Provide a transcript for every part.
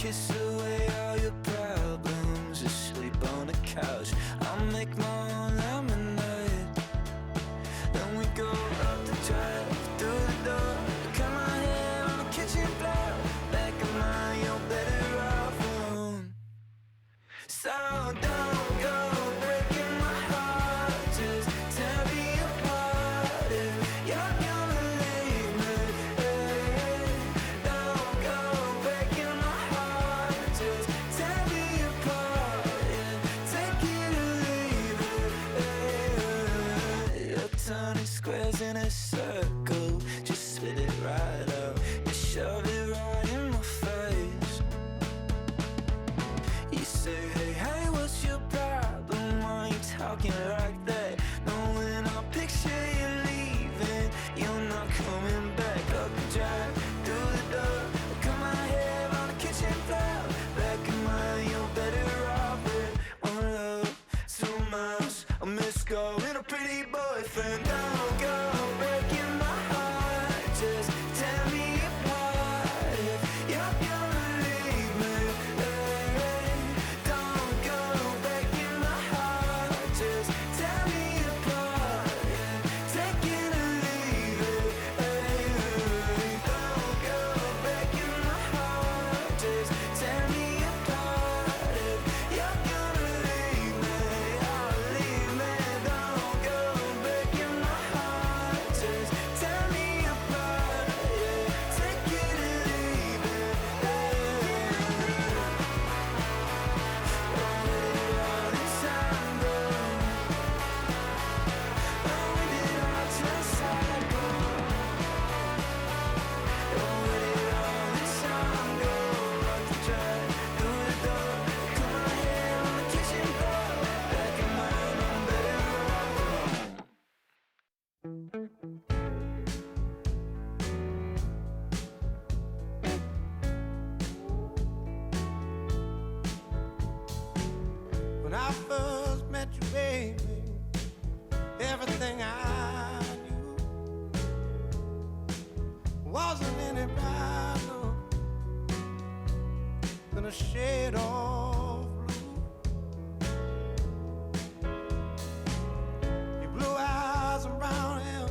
kiss away all your problems, just sleep on the couch. I'll make my own lemonade. Then we go up the drive, through the door, cut my hair on the kitchen floor. Back of mine, you're better off alone. So don't go breaking my heart, just tear me apart if you're gonna leave me. Don't go breaking my heart, just tear me apart, yeah. Take it or leave it. You're turning squares in a circle, just spit it right out and shove it right in my face. You say, hey, hey, what's your problem? Why you talking like that? Knowing I'll picture you leaving, you're not coming back. Up the drive, through the door, cut my hair on the kitchen floor. Back in mine, you're better off with one love, 2 miles, a missed call, and a pretty boyfriend. Don't go breaking my heart, just tear me apart if you're gonna leave me. Don't go breaking my heart, just tear me apart, yeah. Take it or leave it. Don't go breaking my heart, just tear me apart if you're gonna leave me. Oh, leave me. Don't go breaking my heart, just tear me apart, yeah. Take it or leave it. Where did all this time go? Where did our trust go? Where did all this time go? Up the drive, through the door, cut my hair on the kitchen floor. Back in mine, I'm better off alone. When I first met you, baby, everything I knew wasn't any brighter than a shade of blue. Your blue eyes and brown hair,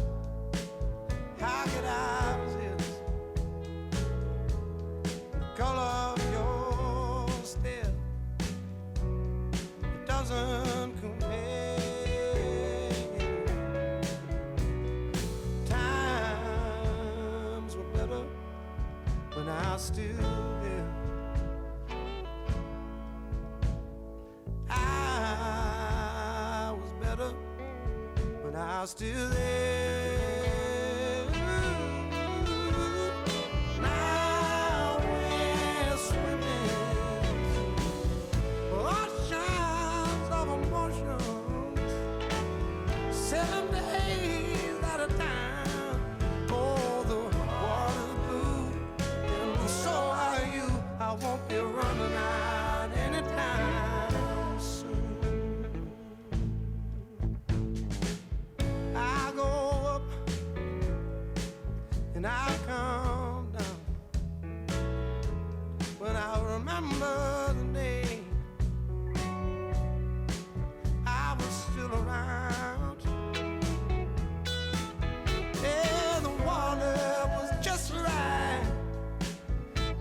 how could I resist the color of your stare? It doesn't compare. Times were better when I was still there. I was better when I was still there. Now we're swimming oceans of emotions, 7 days at a time. Oh, the water's blue, and so are you. I won't be running out anytime soon. I go up and I come down when I remember the day I was still around. Yeah, the water was just right,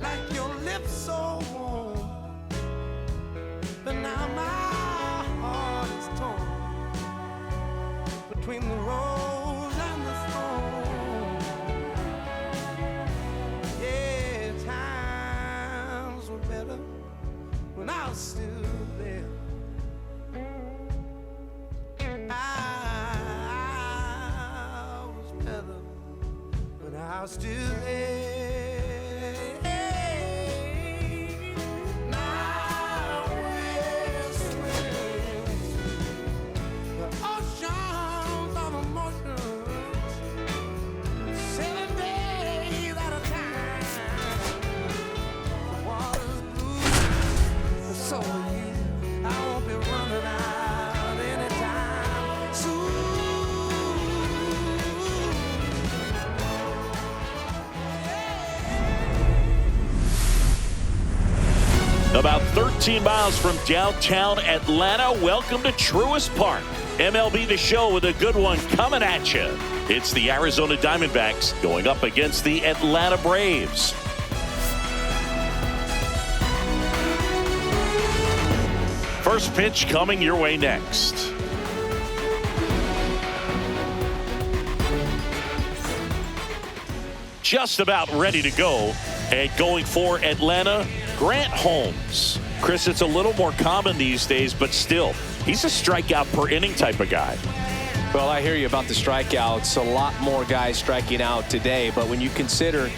like your lips so warm. But now my heart is torn between the rose and the thorn. Yeah, times were better when I was still there. I was better when I was still there. Now we're swimming the oceans of emotions, 7 days at a time. The water's blue, and so are you. I won't be running out anytime soon. About 13 miles from downtown Atlanta, welcome to Truist Park. MLB The Show with a good one coming at you. It's the Arizona Diamondbacks going up against the Atlanta Braves. First pitch coming your way next. Just about ready to go, and going for Atlanta, Grant Holmes. Chris, it's a little more common these days, but still, he's a strikeout per inning type of guy. Well, I hear you about the strikeouts. A lot more guys striking out today, but when you consider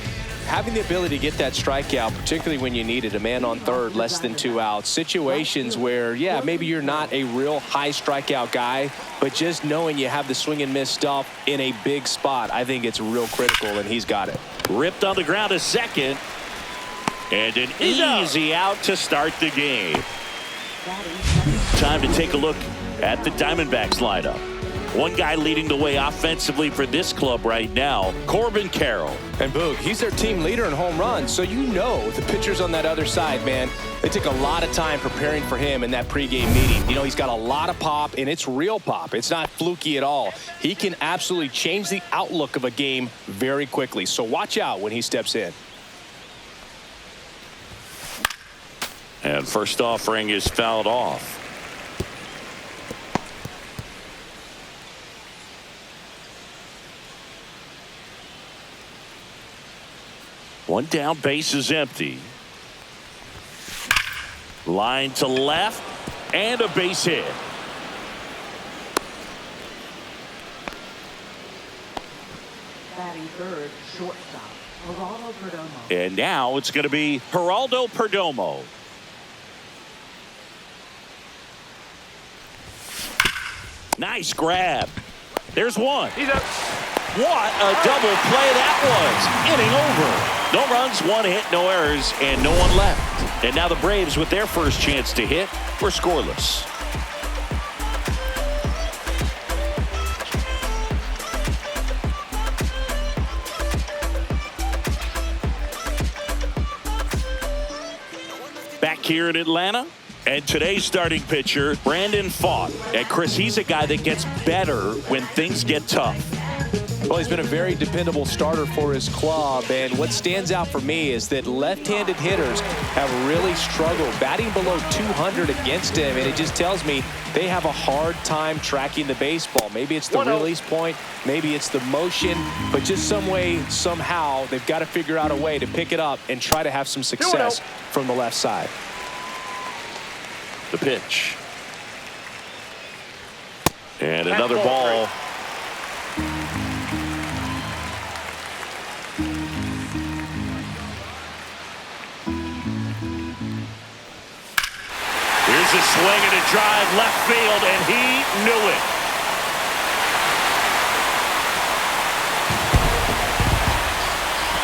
having the ability to get that strikeout, particularly when you need it, a man on third, less than 2 outs, situations where, yeah, maybe you're not a real high strikeout guy, but just knowing you have the swing and miss stuff in a big spot, I think it's real critical, and he's got it. Ripped on the ground a second, and an easy out to start the game. Time to take a look at the Diamondbacks lineup. One guy leading the way offensively for this club right now, Corbin Carroll. And Boog, he's their team leader in home runs, so you know the pitchers on that other side, man, they took a lot of time preparing for him in that pregame meeting. You know, he's got a lot of pop, and it's real pop. It's not fluky at all. He can absolutely change the outlook of a game very quickly, so watch out when he steps in. And first offering is fouled off. One down, base is empty. Line to left, and a base hit. Batting third, shortstop, Geraldo Perdomo. And now it's going to be Geraldo Perdomo. Nice grab. There's one. He's up. What a double play that was. Inning over. No runs, one hit, no errors, and no one left. And now the Braves, with their first chance to hit, were scoreless. Back here in Atlanta, and today's starting pitcher, Brandon Pfaadt. And Chris, he's a guy that gets better when things get tough. Well, he's been a very dependable starter for his club, and what stands out for me is that left-handed hitters have really struggled batting below 200 against him, and it just tells me they have a hard time tracking the baseball. Maybe it's the release point, maybe it's the motion, but just some way, somehow, they've got to figure out a way to pick it up and try to have some success from the left side. The pitch. And another ball. Here's a swing and a drive left field, and he knew it.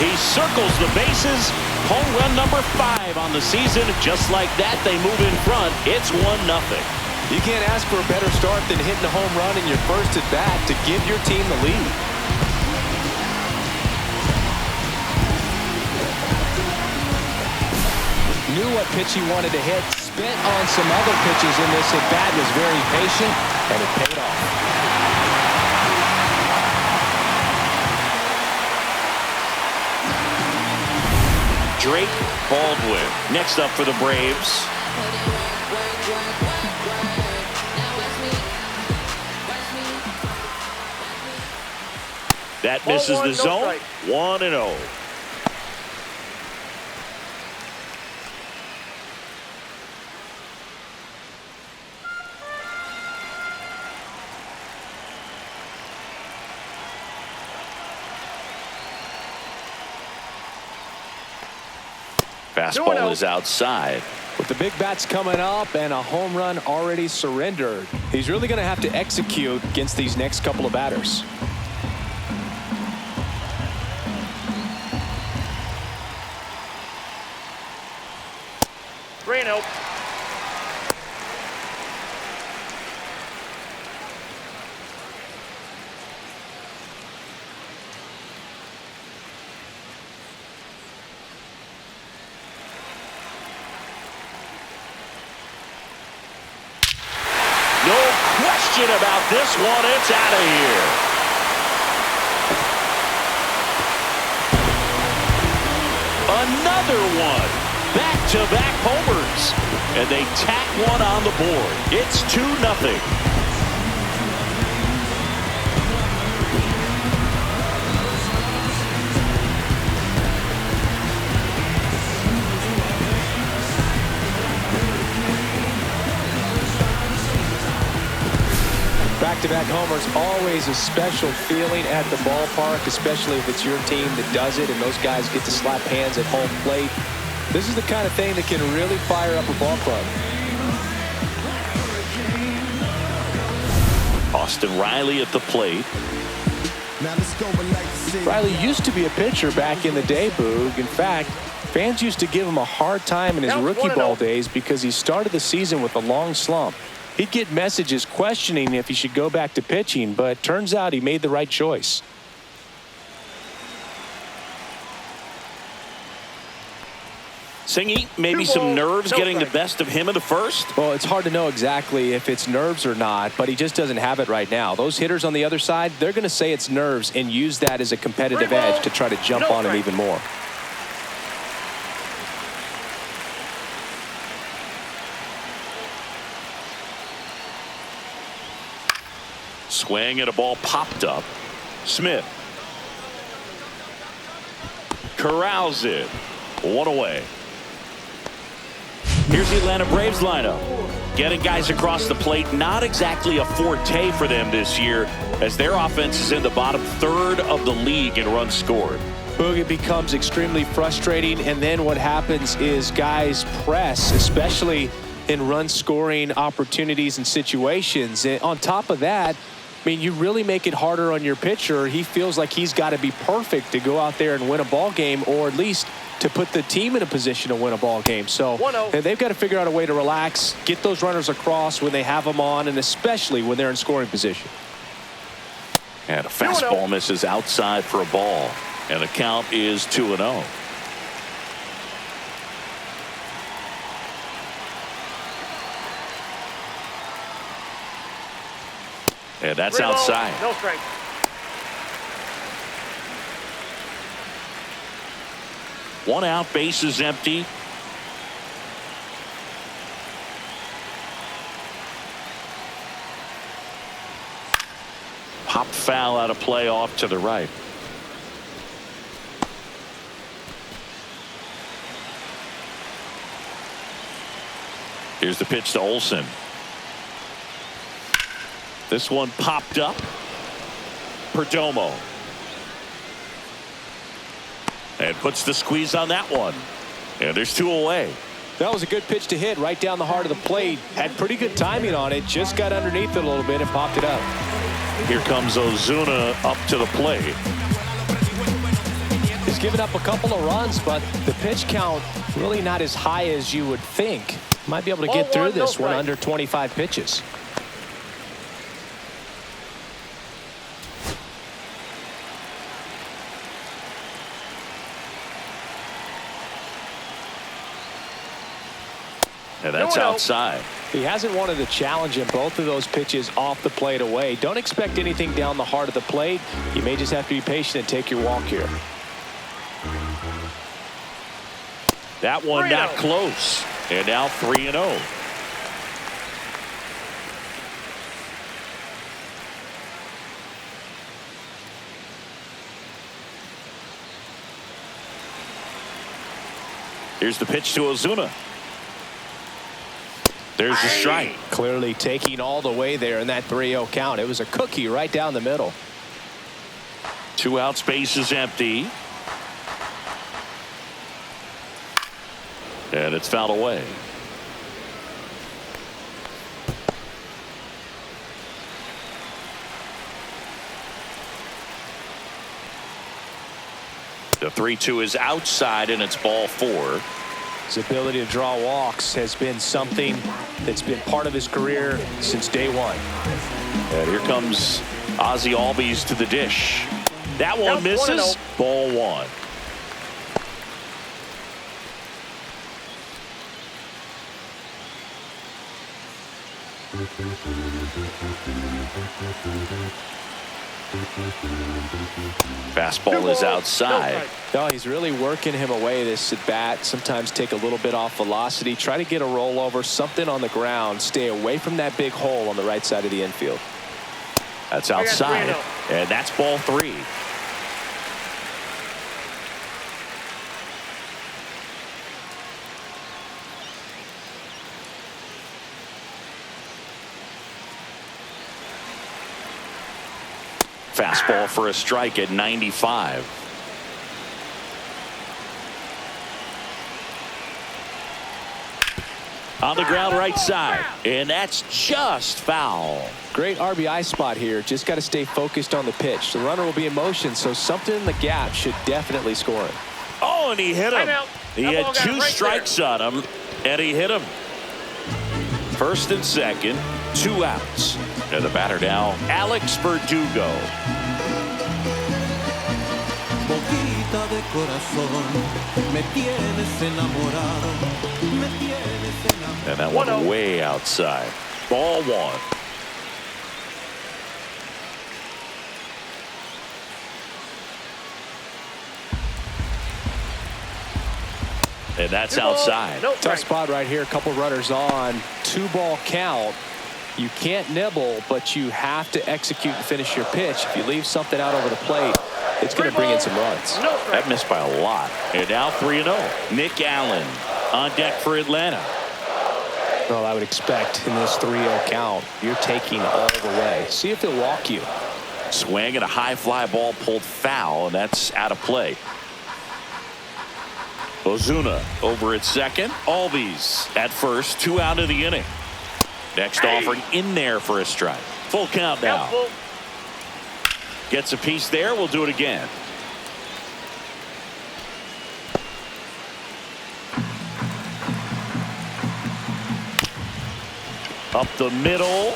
He circles the bases. Home run number 5 on the season. Just like that, they move in front. It's 1-0. You can't ask for a better start than hitting a home run in your first at bat to give your team the lead. Knew what pitch he wanted to hit. Spent on some other pitches in this at bat. Was very patient, and it paid off. Drake Baldwin next up for the Braves. That misses the zone. 1-0. Fastball is outside. With the big bats coming up and a home run already surrendered, he's really going to have to execute against these next couple of batters. Reno. question about this one. It's out of here. Another one. Back-to-back homers. And they tack one on the board. It's 2-0. Back-to-back homers, always a special feeling at the ballpark, especially if it's your team that does it and those guys get to slap hands at home plate. This is the kind of thing that can really fire up a ball club. Austin Riley at the plate. Riley used to be a pitcher back in the day, Boog. In fact, fans used to give him a hard time in his rookie ball days because he started the season with a long slump. He'd get messages questioning if he should go back to pitching, but turns out he made the right choice. Singy, maybe some nerves getting the best of him in the first? Well, it's hard to know exactly if it's nerves or not, but he just doesn't have it right now. Those hitters on the other side, they're going to say it's nerves and use that as a competitive edge to try to jump on him even more. Swing and a ball popped up. Smith corrals it. One away. Here's the Atlanta Braves lineup. Getting guys across the plate, not exactly a forte for them this year, as their offense is in the bottom third of the league in runs scored. Boog, it becomes extremely frustrating, and then what happens is guys press, especially in run scoring opportunities and situations. And on top of that, I mean, you really make it harder on your pitcher. He feels like he's got to be perfect to go out there and win a ball game, or at least to put the team in a position to win a ball game. So they've got to figure out a way to relax, get those runners across when they have them on, and especially when they're in scoring position. And a fastball misses outside for a ball, and the count is 2-0. And that's outside. No strike. One out, base is empty. Pop foul out of play off to the right. Here's the pitch to Olsen. This one popped up. Perdomo. And puts the squeeze on that one. And there's 2 away. That was a good pitch to hit right down the heart of the plate. Had pretty good timing on it. Just got underneath it a little bit and popped it up. Here comes Ozuna up to the plate. He's given up a couple of runs, but the pitch count really not as high as you would think. Might be able to get through this one under 25 pitches. And that's outside. He hasn't wanted to challenge him. Both of those pitches off the plate away. Don't expect anything down the heart of the plate. You may just have to be patient and take your walk here. That one not close. And now 3-0. Here's the pitch to Ozuna. There's the strike. Clearly taking all the way there in that 3-0 count. It was a cookie right down the middle. 2 outs, base is empty. And it's fouled away. The 3-2 is outside, and it's ball 4. His ability to draw walks has been something that's been part of his career since day one. And here comes Ozzie Albies to the dish. That one misses. Ball 1. Fastball is outside. No, he's really working him away, this at bat. Sometimes take a little bit off velocity. Try to get a rollover, something on the ground. Stay away from that big hole on the right side of the infield. That's outside. And that's ball 3. Fastball for a strike at 95. On the ground right side. And that's just foul. Great RBI spot here. Just got to stay focused on the pitch. The runner will be in motion, so something in the gap should definitely score him. Oh, and he hit him. He had 2 strikes on him, and he hit him. First and second, 2 outs. And the batter now, Alex Verdugo. Boquita de corazón, me tienes enamorado, me tienes enamorado. And that one way outside. Ball 1. And that's outside. Tough spot right here. A couple runners on. 2-ball count. You can't nibble, but you have to execute and finish your pitch. If you leave something out over the plate, it's going to bring in some runs. That missed by a lot. And now 3-0. Nick Allen on deck for Atlanta. Well, I would expect in this 3-0 count, you're taking all the way. See if he'll walk you. Swing and a high fly ball pulled foul, and that's out of play. Ozuna over at second. Albies at first. 2 out of the inning. Next offering in there for a strike. Full count now. Gets a piece there. We'll do it again. Up the middle.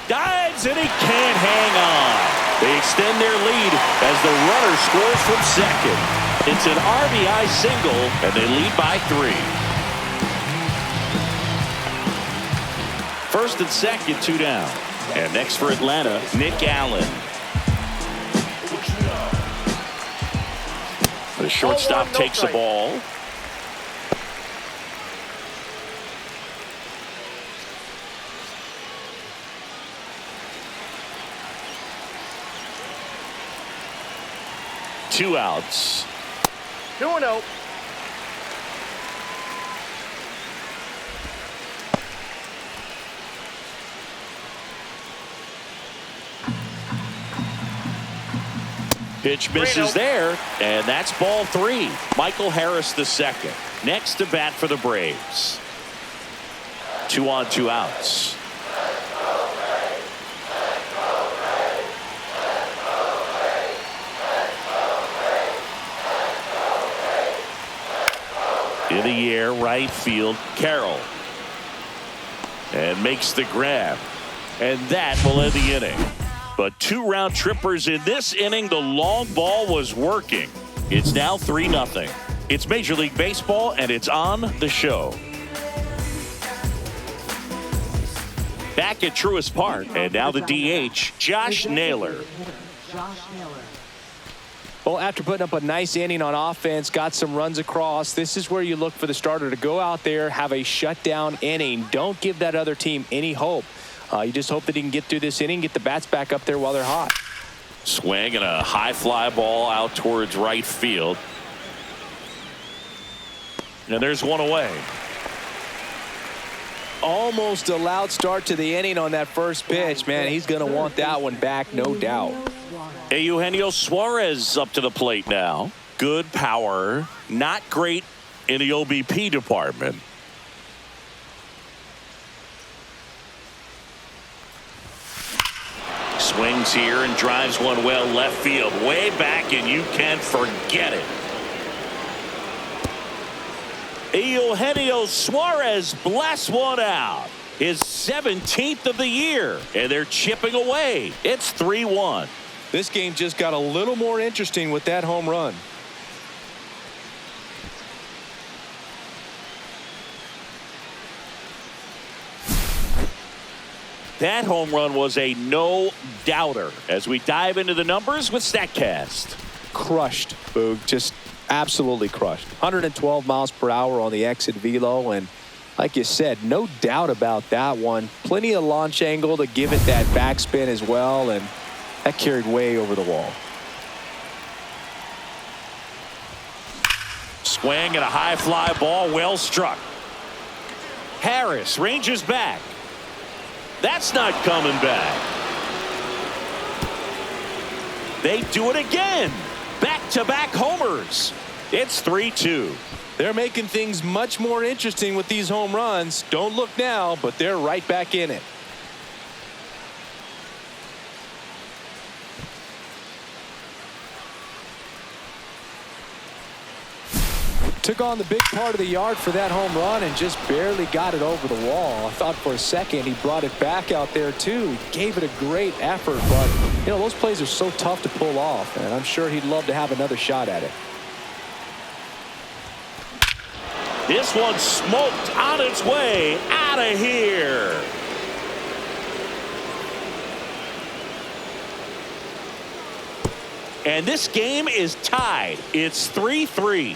Dives and he can't hang on. They extend their lead as the runner scores from second. It's an RBI single and they lead by 3. First and second, 2 down. And next for Atlanta, Nick Allen. The shortstop takes the ball. Two outs. 2-0. Pitch misses there, and that's ball 3. Michael Harris the second. Next to bat for the Braves. 2 on, 2 outs. In the air, right field, Carroll. And makes the grab. And that will end the inning. But 2 round trippers in this inning. The long ball was working. It's now 3-0. It's Major League Baseball, and it's on the show. Back at Truist Park, and now the DH, Josh Naylor. Well, after putting up a nice inning on offense, got some runs across, this is where you look for the starter to go out there, have a shutdown inning. Don't give that other team any hope. You just hope that he can get through this inning, get the bats back up there while they're hot. Swing and a high fly ball out towards right field. And there's one away. Almost a loud start to the inning on that first pitch. Man, he's going to want that one back, no doubt. Eugenio Suarez up to the plate now. Good power, not great in the OBP department. Swings here and drives one well left field, way back, and you can forget it. Eugenio Suarez blasts one out. His 17th of the year, and they're chipping away. It's 3-1. This game just got a little more interesting with that home run. That home run was a no-doubter as we dive into the numbers with StatCast. Crushed, Boog. Just absolutely crushed. 112 miles per hour on the exit velo, and like you said, no doubt about that one. Plenty of launch angle to give it that backspin as well, and that carried way over the wall. Swing and a high fly ball, well struck. Harris ranges back. That's not coming back. They do it again. Back-to-back homers. It's 3-2. They're making things much more interesting with these home runs. Don't look now, but they're right back in it. Took on the big part of the yard for that home run and just barely got it over the wall. I thought for a second he brought it back out there too. He gave it a great effort, but you know, those plays are so tough to pull off, and I'm sure he'd love to have another shot at it. This one smoked on its way out of here. And this game is tied. It's 3-3.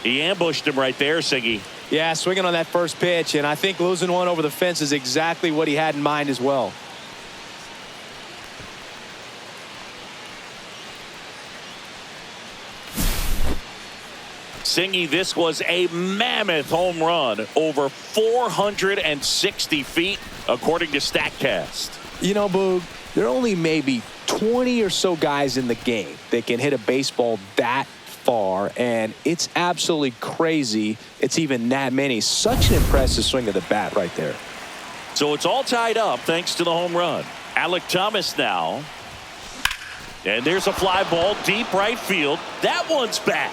He ambushed him right there, Siggy. Yeah, swinging on that first pitch, and I think losing one over the fence is exactly what he had in mind as well. Singy, this was a mammoth home run, over 460 feet, according to StatCast. You know, Boog, there are only maybe 20 or so guys in the game that can hit a baseball that far, and it's absolutely crazy it's even that many. Such an impressive swing of the bat right there. So it's all tied up thanks to the home run. Alec Thomas now. And there's a fly ball deep right field. That one's back.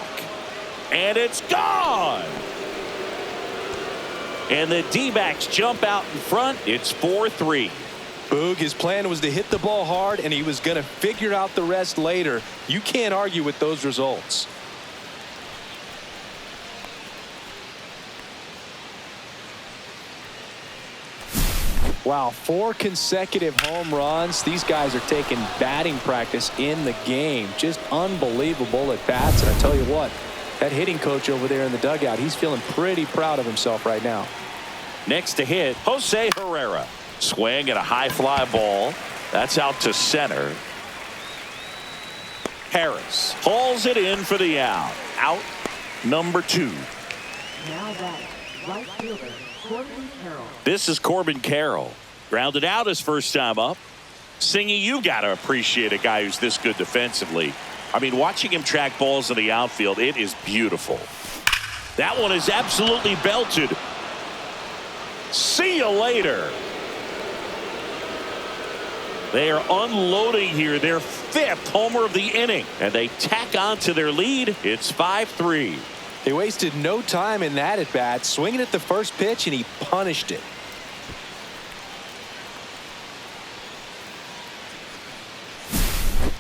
And it's gone. And the D-backs jump out in front. It's 4-3. Boog, his plan was to hit the ball hard, and he was going to figure out the rest later. You can't argue with those results. Wow, 4 consecutive home runs. These guys are taking batting practice in the game. Just unbelievable at bats. And I tell you what, that hitting coach over there in the dugout, he's feeling pretty proud of himself right now. Next to hit, Jose Herrera. Swing and a high fly ball. That's out to center. Harris hauls it in for the out. Out number 2. Now that right fielder, Corbin Carroll. This is Corbin Carroll. Grounded out his first time up. Singy, you got to appreciate a guy who's this good defensively. I mean, watching him track balls in the outfield, it is beautiful. That one is absolutely belted. See you later. They are unloading here their 5th homer of the inning, and they tack on to their lead. It's 5-3. They wasted no time in that at bat, swinging at the first pitch, and he punished it.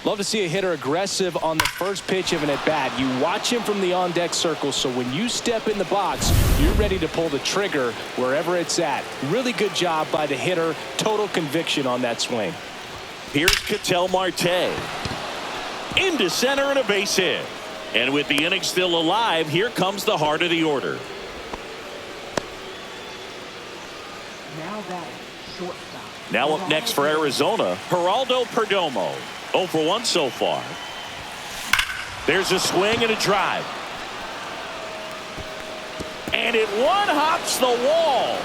Love to see a hitter aggressive on the first pitch of an at-bat. You watch him from the on-deck circle, so when you step in the box, you're ready to pull the trigger wherever it's at. Really good job by the hitter. Total conviction on that swing. Here's Ketel Marte. Into center and a base hit. And with the inning still alive, here comes the heart of the order. Now batting, shortstop. Now up next for Arizona, Geraldo Perdomo. 0 for 1 so far. There's a swing and a drive. And it one-hops the wall.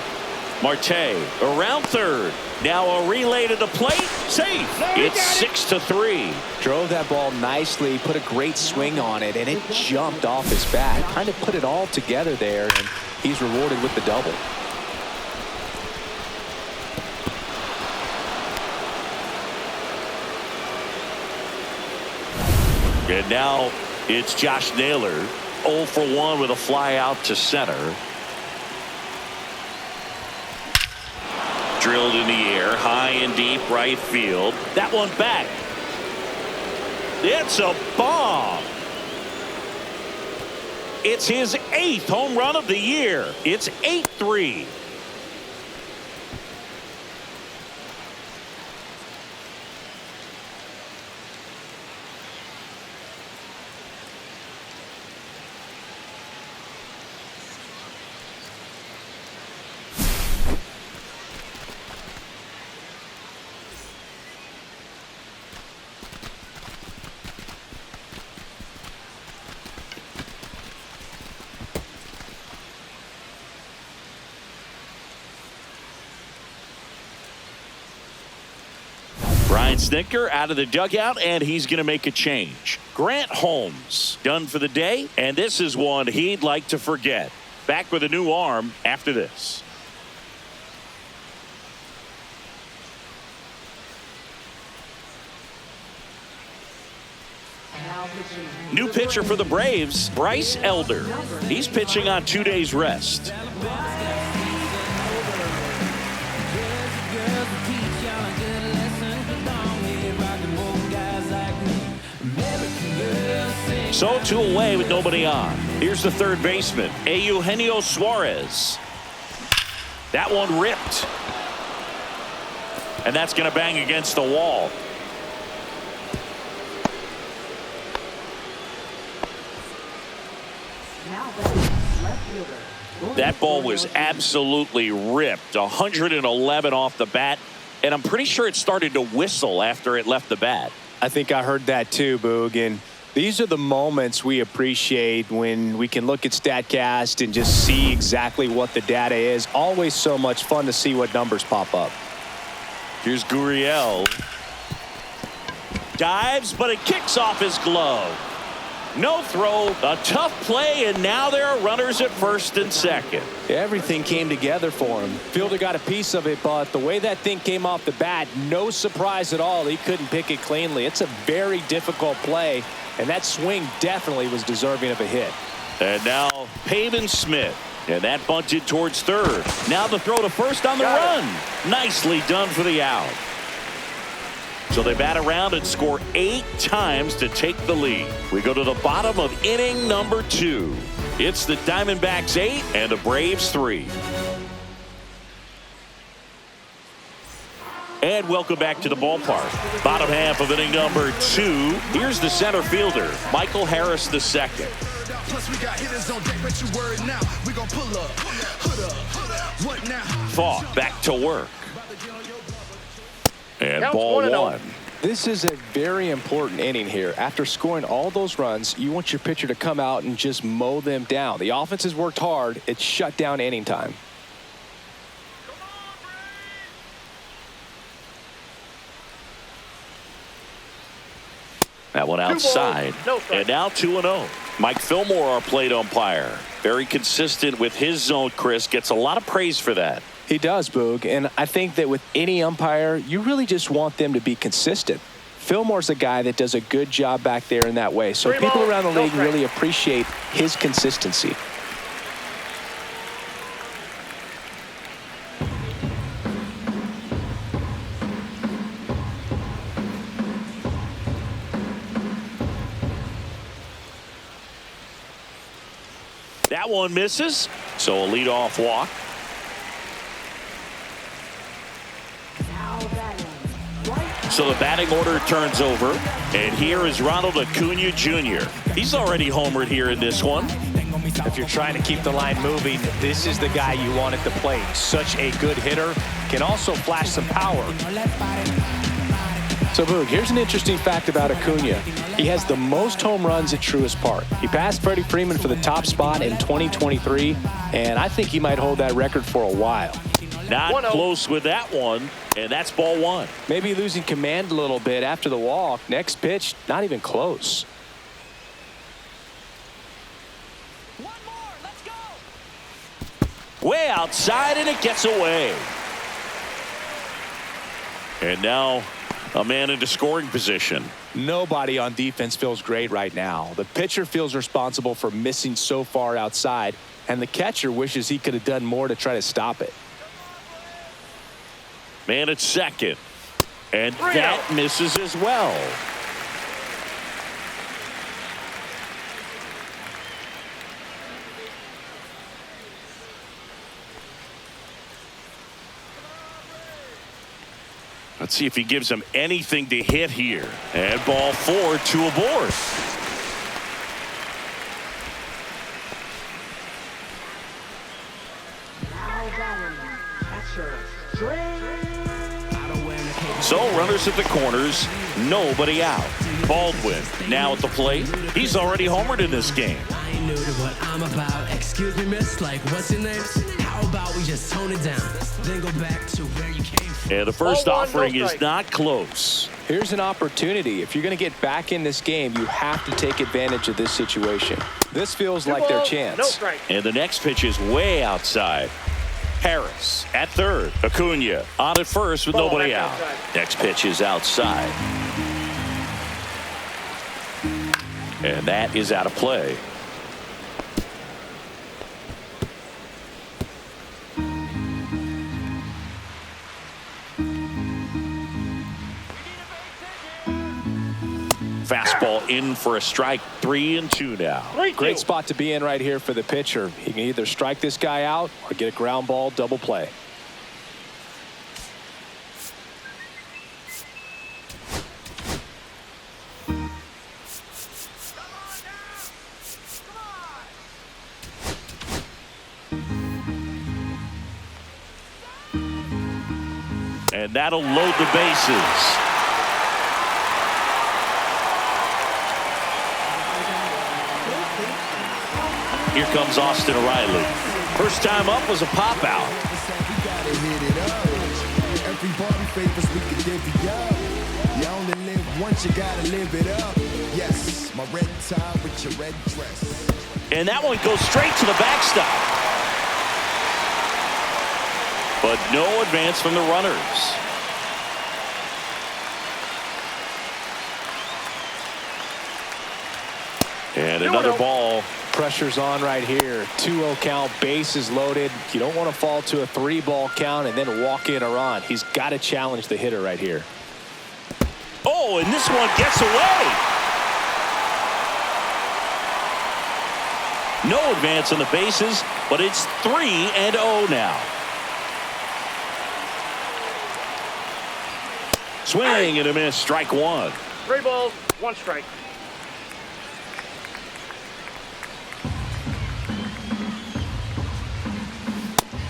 Marte around third. Now a relay to the plate. Safe. It's 6-3. Drove that ball nicely, put a great swing on it, and it jumped off his bat. Kind of put it all together there, and he's rewarded with the double. And now it's Josh Naylor. 0 for 1 with a fly out to center. Drilled in the air, high and deep right field. That one back. It's a bomb. It's his 8th home run of the year. It's 8-3. Brian Snitker out of the dugout, and he's going to make a change. Grant Holmes done for the day, and this is one he'd like to forget. Back with a new arm after this. New pitcher for the Braves, Bryce Elder. He's pitching on 2 days rest. So 2 away with nobody on. Here's the third baseman, Eugenio Suarez. That one ripped. And that's going to bang against the wall. That ball was absolutely ripped. 111 off the bat. And I'm pretty sure it started to whistle after it left the bat. I think I heard that too, Boog. And these are the moments we appreciate when we can look at StatCast and just see exactly what the data is. Always so much fun to see what numbers pop up. Here's Gurriel. Dives, but it kicks off his glove. No throw, a tough play, and now there are runners at first and second. Everything came together for him. Fielder got a piece of it, but the way that thing came off the bat, no surprise at all. He couldn't pick it cleanly. It's a very difficult play, and that swing definitely was deserving of a hit. And now Pavin Smith, and that bunted towards third. Now the throw to first on the run. Nicely done for the out. So they bat around and score 8 times to take the lead. We go to the bottom of inning number 2. It's the Diamondbacks 8 and the Braves 3. And welcome back to the ballpark. Bottom half of inning number 2. Here's the center fielder, Michael Harris II. Pfaadt back to work. And ball 1. This is a very important inning here. After scoring all those runs, you want your pitcher to come out and just mow them down. The offense has worked hard. It's shut down inning time. That one outside. And now 2-0. Mike Fillmore, our plate umpire. Very consistent with his zone, Chris. Gets a lot of praise for that. He does, Boog, and I think that with any umpire, you really just want them to be consistent. Fillmore's a guy that does a good job back there in that way, so people around the league really appreciate his consistency. That one misses, so a leadoff walk. So the batting order turns over, and here is Ronald Acuna Jr. He's already homered here in this one. If you're trying to keep the line moving, this is the guy you want at the plate. Such a good hitter, can also flash some power. So, Boog, here's an interesting fact about Acuna. He has the most home runs at Truist Park. He passed Freddie Freeman for the top spot in 2023, and I think he might hold that record for a while. Not close with that one, and that's ball 1. Maybe losing command a little bit after the walk. Next pitch, not even close. One more, let's go. Way outside, and it gets away. And now a man into scoring position. Nobody on defense feels great right now. The pitcher feels responsible for missing so far outside, and the catcher wishes he could have done more to try to stop it. Man at second, and that misses as well. Let's see if he gives him anything to hit here. And ball 4 to a board. So runners at the corners, nobody out. Baldwin now at the plate. He's already homered in this game. I ain't new to what I'm about. Excuse me, miss, like what's your name? How about we just tone it down, then go back to where you came from? And the first offering is not close. Here's an opportunity. If you're going to get back in this game, you have to take advantage of this situation. This feels like their chance. And the next pitch is way outside. Harris at third. Acuna on at first with nobody out. Next pitch is outside. And that is out of play. Fastball in for a strike. 3-2 now. Great spot to be in right here for the pitcher. He can either strike this guy out or get a ground ball double play. And that'll load the bases. Here comes Austin Riley. First time up was a pop out. Everybody favors we can divvy up. You only live once, you gotta live it up. Yes, my red tie with your red dress. And that one goes straight to the backstop. But no advance from the runners. And another ball. Pressure's on right here. 2-0 count, bases loaded. You don't want to fall to a 3-ball count and then walk in or on. He's got to challenge the hitter right here. Oh, and this one gets away. No advance on the bases, but it's 3-0 now. Swing and a miss. Strike one. 3 balls, 1 strike.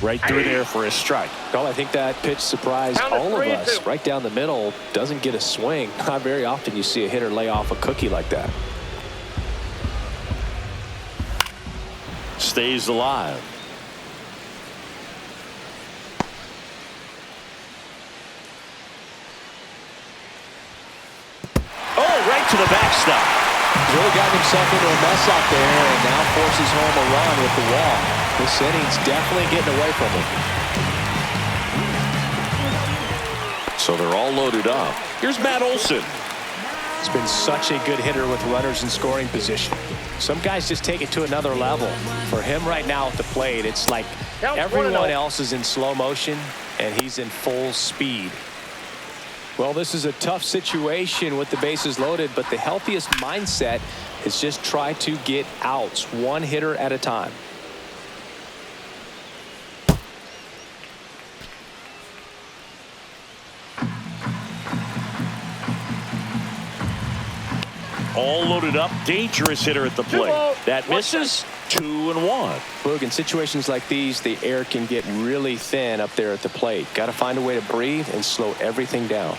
Right through there for a strike. Well, I think that pitch surprised all of us. Right down the middle, doesn't get a swing. Not very often you see a hitter lay off a cookie like that. Stays alive. Oh, right to the backstop. He's really gotten himself into a mess out there and now forces home a run with the walk. This inning's definitely getting away from him. So they're all loaded up. Here's Matt Olson. He's been such a good hitter with runners in scoring position. Some guys just take it to another level. For him right now at the plate, it's like everyone else is in slow motion and he's in full speed. Well, this is a tough situation with the bases loaded, but the healthiest mindset is just try to get outs, one hitter at a time. All loaded up. Dangerous hitter at the plate. That misses. 2-1. Look, in situations like these, the air can get really thin up there at the plate. Got to find a way to breathe and slow everything down.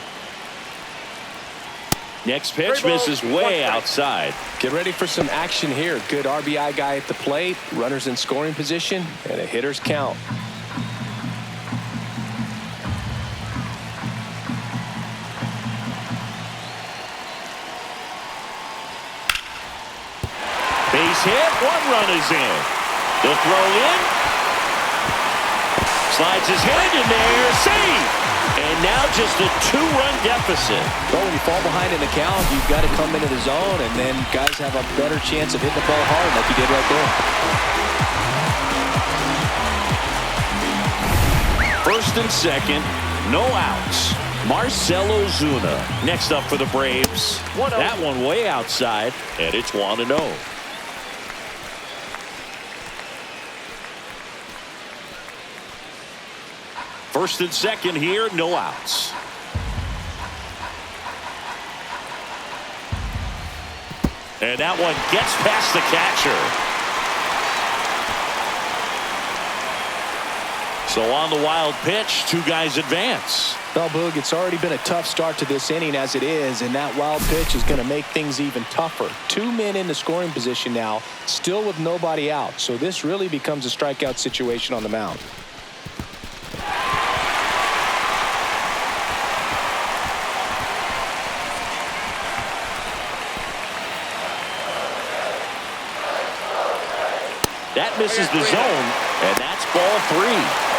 Next pitch misses way outside. Get ready for some action here. Good RBI guy at the plate. Runners in scoring position and a hitter's count. Base hit. 1 run is in. The throw in. Slides his hand in there. Save. And now just a 2-run deficit. But when you fall behind in the count, you've got to come into the zone, and then guys have a better chance of hitting the ball hard like he did right there. First and second, no outs. Marcell Ozuna next up for the Braves. That one way outside, and it's 1-0. First and second here, no outs. And that one gets past the catcher. So on the wild pitch, 2 guys advance. Well, Boog, it's already been a tough start to this inning as it is, and that wild pitch is going to make things even tougher. 2 men in the scoring position now, still with nobody out, so this really becomes a strikeout situation on the mound. That misses the zone, and that's ball 3.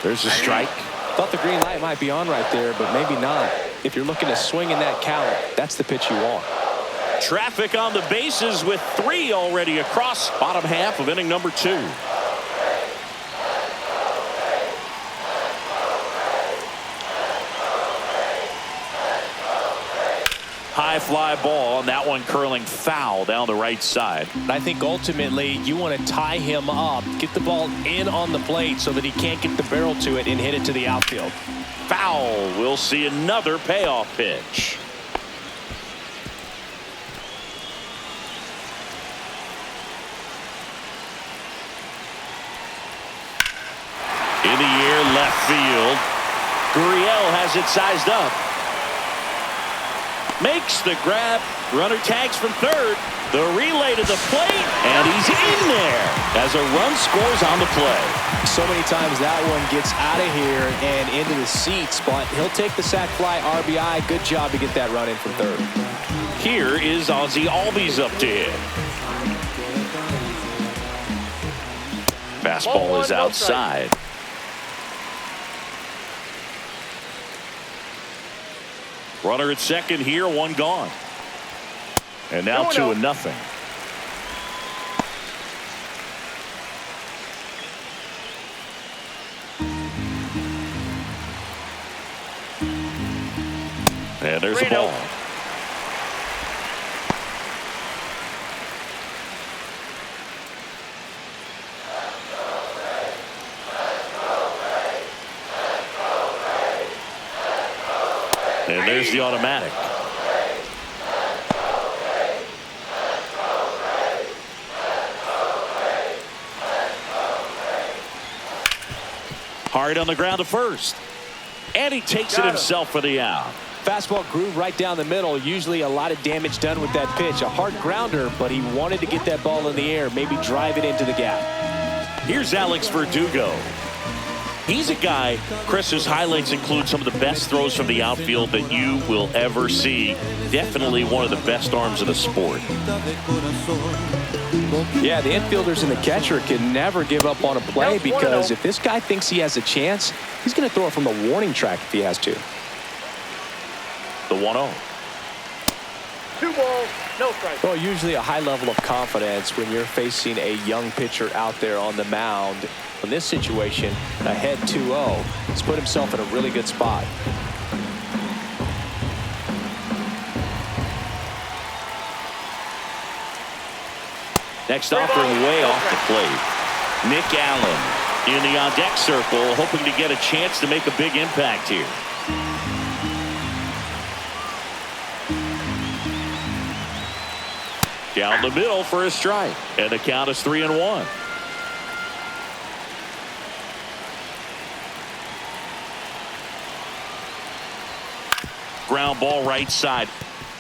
There's a strike. Thought the green light might be on right there, but maybe not. If you're looking to swing in that count, that's the pitch you want. Traffic on the bases with 3 already across bottom half of inning number 2. High fly ball, and that one curling foul down the right side. I think ultimately you want to tie him up, get the ball in on the plate so that he can't get the barrel to it and hit it to the outfield. Foul. We'll see another payoff pitch. In the air, left field. Gurriel has it sized up. Makes the grab. Runner tags from third. The relay to the plate, and he's in there as a run scores on the play. So many times that one gets out of here and into the seats, but he'll take the sac fly RBI. Good job to get that run in from third. Here is Ozzie Albies up to hit. Fastball is outside. Runner at second here, 1 gone. And now 2-0. And there's a ball. And there's the automatic. Hard on the ground to first. And he takes it himself for the out. Fastball groove right down the middle. Usually a lot of damage done with that pitch. A hard grounder, but he wanted to get that ball in the air, maybe drive it into the gap. Here's Alex Verdugo. He's a guy, Chris's highlights include some of the best throws from the outfield that you will ever see. Definitely one of the best arms of the sport. Yeah, the infielders and the catcher can never give up on a play because if this guy thinks he has a chance, he's going to throw it from the warning track if he has to. The 1-0. 2 balls, no strikes. Well, usually a high level of confidence when you're facing a young pitcher out there on the mound. In this situation, ahead 2-0, he's put himself in a really good spot. Next offering way off the plate. Nick Allen in the on-deck circle, hoping to get a chance to make a big impact here. Down the middle for a strike, and the count is 3-1. Ground ball right side,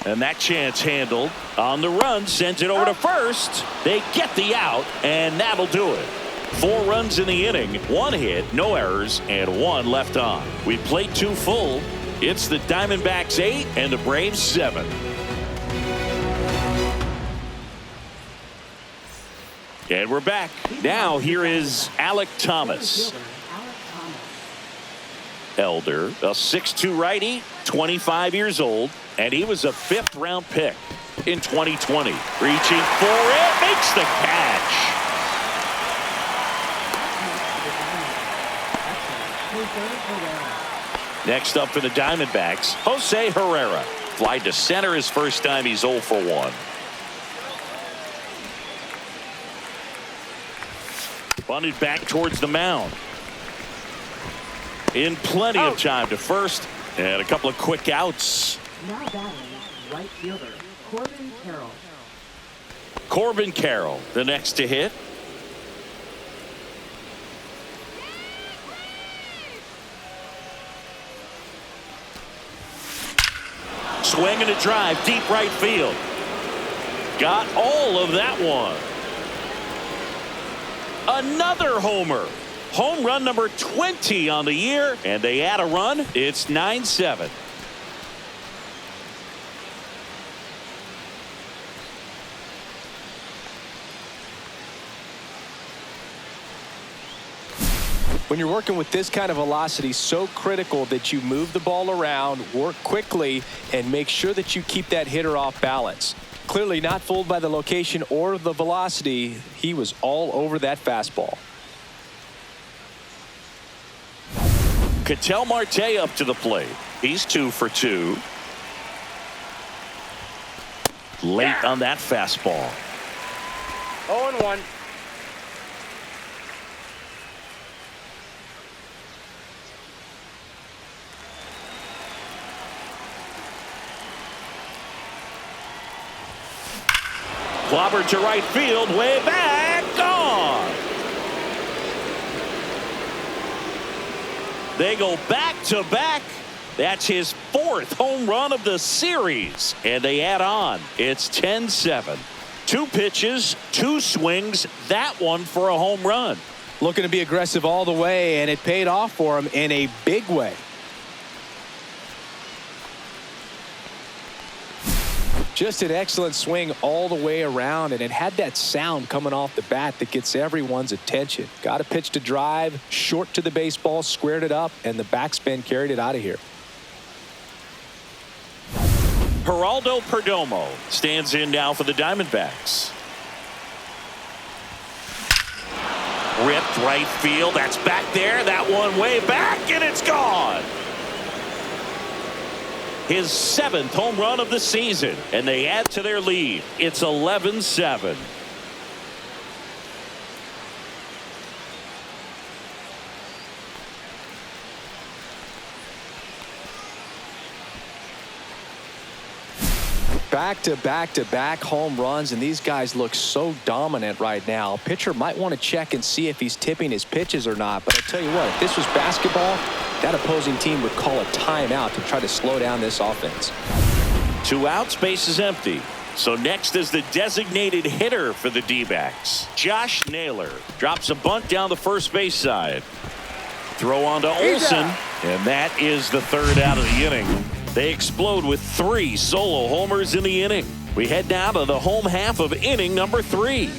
and that chance handled. On the run, sends it over to first. They get the out, and that'll do it. 4 runs in the inning, 1 hit, no errors, and 1 left on. We played 2 full. It's the Diamondbacks 8 and the Braves 7. And we're back. Now here is Alec Thomas. Elder, a 6'2" righty, 25 years old, and he was a 5th-round pick in 2020. Reaching for it, makes the catch. Next up for the Diamondbacks, Jose Herrera. Flied to center his first time. He's 0 for 1. Bunted back towards the mound. In plenty of time to first, and a couple of quick outs. Now batting, right fielder Corbin Carroll. Corbin Carroll, the next to hit. Swing and a drive, deep right field. Got all of that one. Another homer. Home run number 20 on the year, and they add a run. It's 9-7. When you're working with this kind of velocity, so critical that you move the ball around, work quickly, and make sure that you keep that hitter off balance. Clearly not fooled by the location or the velocity. He was all over that fastball. Ketel Marte up to the plate. He's 2 for 2. Late on that fastball. 0-1. Clobber to right field, way back, gone. They go back to back. That's his 4th home run of the series, and they add on. It's 10-7. 2 pitches, 2 swings, that one for a home run. Looking to be aggressive all the way, and it paid off for him in a big way. Just an excellent swing all the way around, and it had that sound coming off the bat that gets everyone's attention. Got a pitch to drive, short to the baseball, squared it up, and the backspin carried it out of here. Geraldo Perdomo stands in now for the Diamondbacks. Ripped right field. That's back there. That one way back, and it's gone. His 7th home run of the season, and they add to their lead. It's 11-7. Back-to-back-to-back home runs, and these guys look so dominant right now. Pitcher might want to check and see if he's tipping his pitches or not, but I tell you what, if this was basketball, that opposing team would call a timeout to try to slow down this offense. 2 outs, base is empty. So next is the designated hitter for the D-backs. Josh Naylor drops a bunt down the first base side. Throw on to Olsen, and that is the 3rd out of the inning. They explode with 3 solo homers in the inning. We head now to the home half of inning number 3.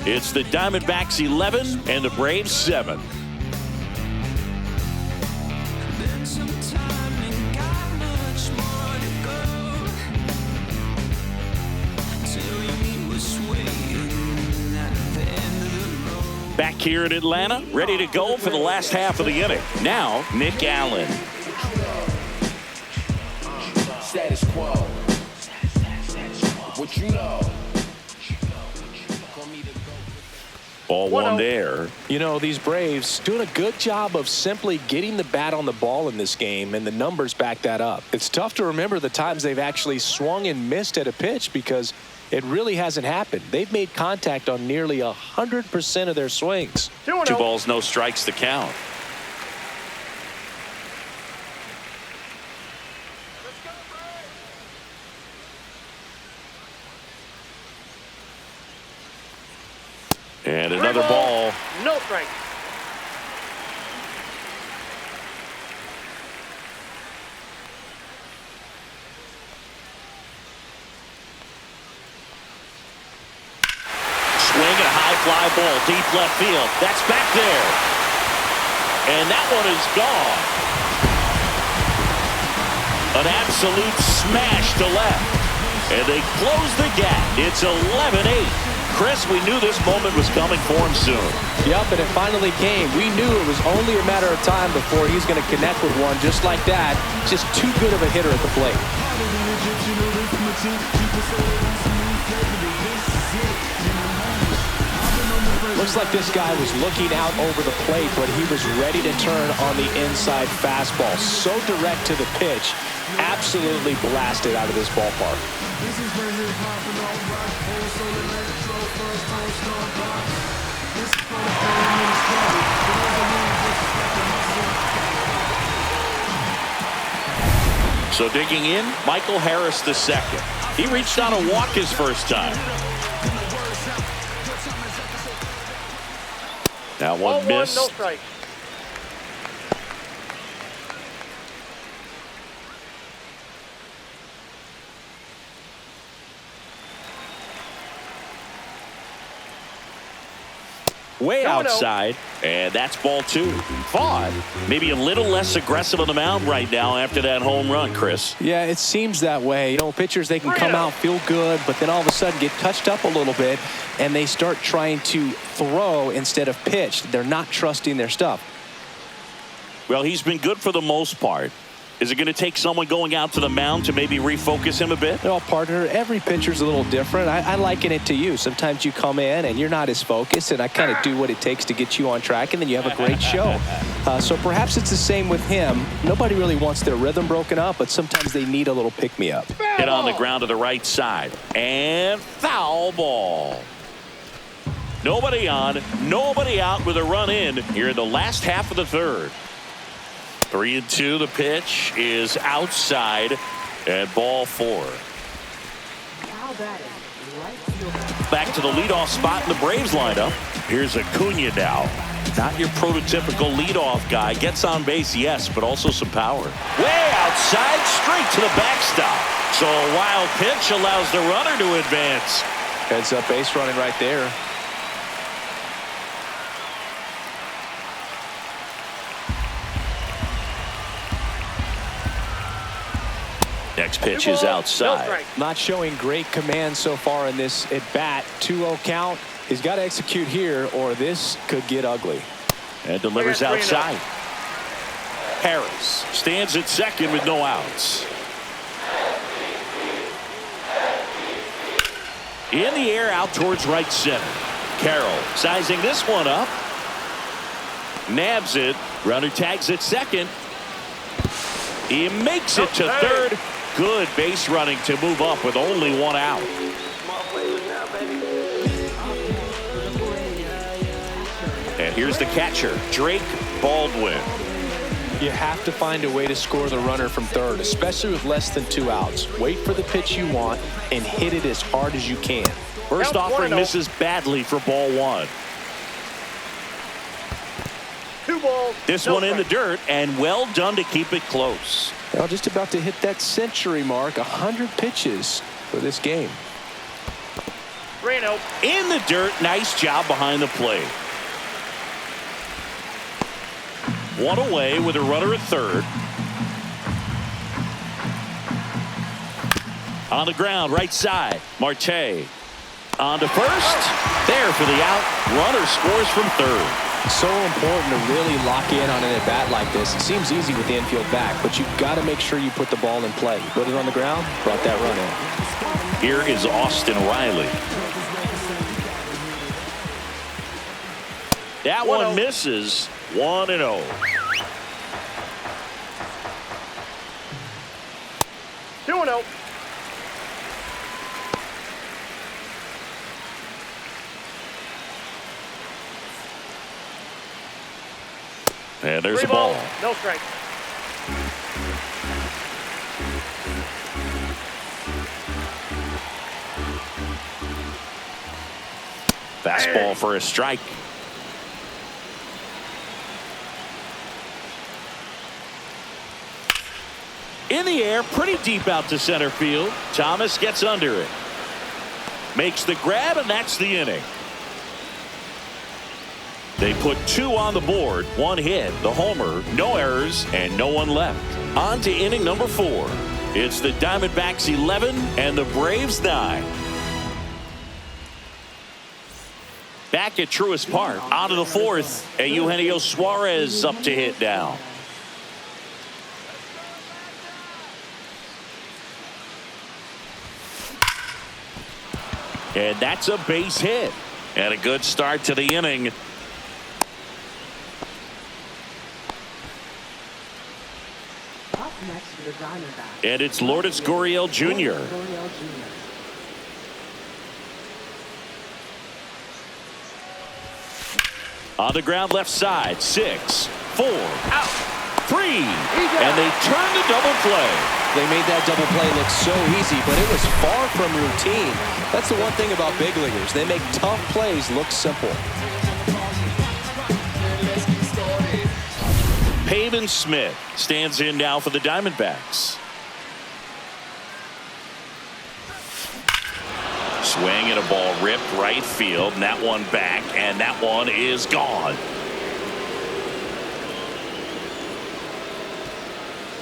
It's the Diamondbacks 11 and the Braves 7. Back here in Atlanta, ready to go for the last half of the inning. Now, Nick Allen. Status quo. What you know? Ball 1 there. You know, these Braves doing a good job of simply getting the bat on the ball in this game, and the numbers back that up. It's tough to remember the times they've actually swung and missed at a pitch because it really hasn't happened. They've made contact on nearly 100% of their swings. 2-0. 2 balls, no strikes to count. And another ball. No strike. Swing and a high fly ball, deep left field. That's back there. And that one is gone. An absolute smash to left. And they close the gap. It's 11-8. Chris, we knew this moment was coming for him soon. Yep, and it finally came. We knew it was only a matter of time before he's going to connect with one just like that. Just too good of a hitter at the plate. Looks like this guy was looking out over the plate, but he was ready to turn on the inside fastball. So direct to the pitch. Absolutely blasted out of this ballpark. So digging in, Michael Harris the second. He reached on a walk his first time. That one missed. No strike. Way outside, and that's ball two. Pfaadt maybe a little less aggressive on the mound right now after that home run, Chris. Yeah, it seems that way. You know, pitchers, they can come out, feel good, but then all of a sudden get touched up a little bit, and they start trying to throw instead of pitch. They're not trusting their stuff. Well, he's been good for the most part. Is it going to take someone going out to the mound to maybe refocus him a bit? Well, partner, every pitcher's a little different. I liken it to you. Sometimes you come in and you're not as focused, and I kind of do what it takes to get you on track, and then you have a great show. So perhaps it's the same with him. Nobody really wants their rhythm broken up, but sometimes they need a little pick-me-up. Hit on the ground to the right side. And foul ball. Nobody on, nobody out with a run in here in the last half of the third. 3-2. The pitch is outside at ball four. Back to the leadoff spot in the Braves lineup. Here's Acuna now. Not your prototypical leadoff guy. Gets on base, yes, but also some power. Way outside, straight to the backstop. So a wild pitch allows the runner to advance. Heads up base running right there. Next pitch is outside. Not showing great command so far in this at bat. 2-0 count. He's got to execute here or this could get ugly. And delivers outside. Harris stands at second with no outs. In the air out towards right center. Carroll sizing this one up. Nabs it. Runner tags at second. He makes it to third. Good base running to move up with only one out. And here's the catcher, Drake Baldwin. You have to find a way to score the runner from third, especially with less than 2 outs. Wait for the pitch you want and hit it as hard as you can. First offering misses badly for ball one. 2 balls. This one in the dirt, and well done to keep it close. Well, just about to hit that century mark. 100 pitches for this game. 3-0. In the dirt, nice job behind the plate. One away with a runner at third. On the ground, right side. Marte on to first. There for the out. Runner scores from third. So important to really lock in on an at-bat like this. It seems easy with the infield back, but you've got to make sure you put the ball in play. You put it on the ground, brought that run in. Here is Austin Riley. That one misses. 1-0. Two and 0. And there's a ball. No strike. Fastball for a strike. In the air, pretty deep out to center field. Thomas gets under it. Makes the grab, and that's the inning. They put 2 on the board, 1 hit, the homer, no errors, and no one left. On to inning number 4. It's the Diamondbacks 11 and the Braves 9. Back at Truist Park, on to the 4th, and Eugenio Suarez up to hit now. And that's a base hit. And a good start to the inning. Up next for the Diamondbacks. And it's Lourdes Gurriel Jr. On the ground left side. 6, 4, out, 3. And they turn the double play. They made that double play look so easy, but it was far from routine. That's the one thing about big leaguers. They make tough plays look simple. Pavin Smith stands in now for the Diamondbacks. Swing and a ball ripped right field, and that one back, and that one is gone.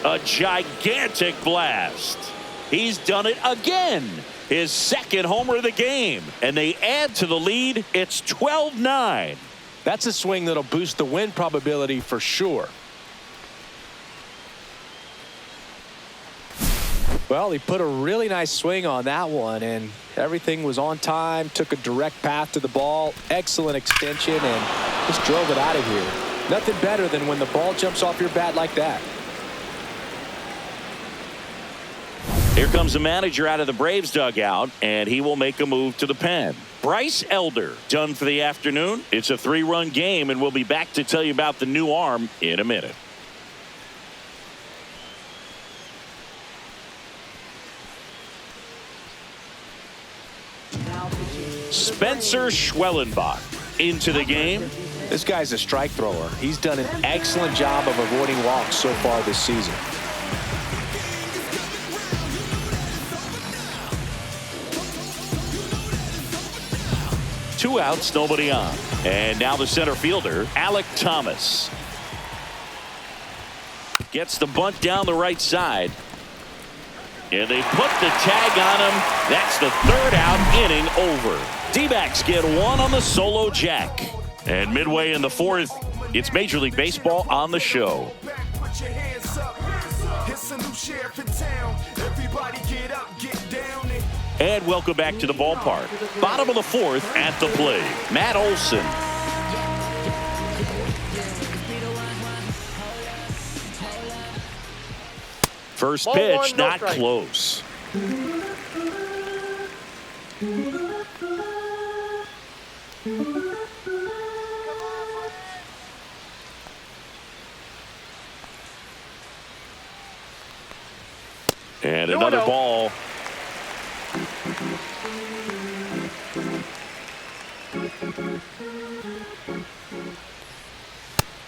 A gigantic blast. He's done it again. His second homer of the game, and they add to the lead. It's 12-9. That's a swing that'll boost the win probability for sure. Well, he put a really nice swing on that one, and everything was on time. Took a direct path to the ball. Excellent extension, and just drove it out of here. Nothing better than when the ball jumps off your bat like that. Here comes the manager out of the Braves dugout, and he will make a move to the pen. Bryce Elder done for the afternoon. It's a 3-run game, and we'll be back to tell you about the new arm in a minute. Spencer Schwellenbach into the game. This guy's a strike thrower. He's done an excellent job of avoiding walks so far this season. Two outs, nobody on. And now the center fielder, Alec Thomas. Gets the bunt down the right side. And they put the tag on him. That's the third out, inning over. D-backs get one on the solo jack. And midway in the fourth, it's Major League Baseball on the show. And welcome back to the ballpark. Bottom of the fourth at the plate, Matt Olson. First pitch, not close. And another ball.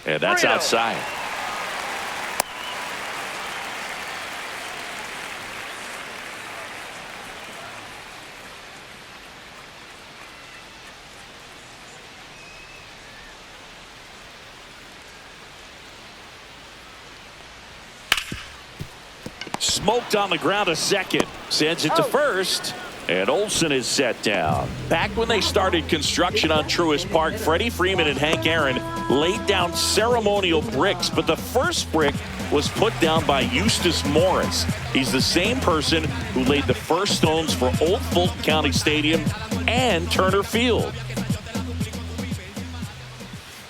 And that's outside. Smoked on the ground a second. Sends it to first. And Olson is set down. Back when they started construction on Truist Park, Freddie Freeman and Hank Aaron laid down ceremonial bricks, but the first brick was put down by Eustace Morris. He's the same person who laid the first stones for Old Fulton County Stadium and Turner Field.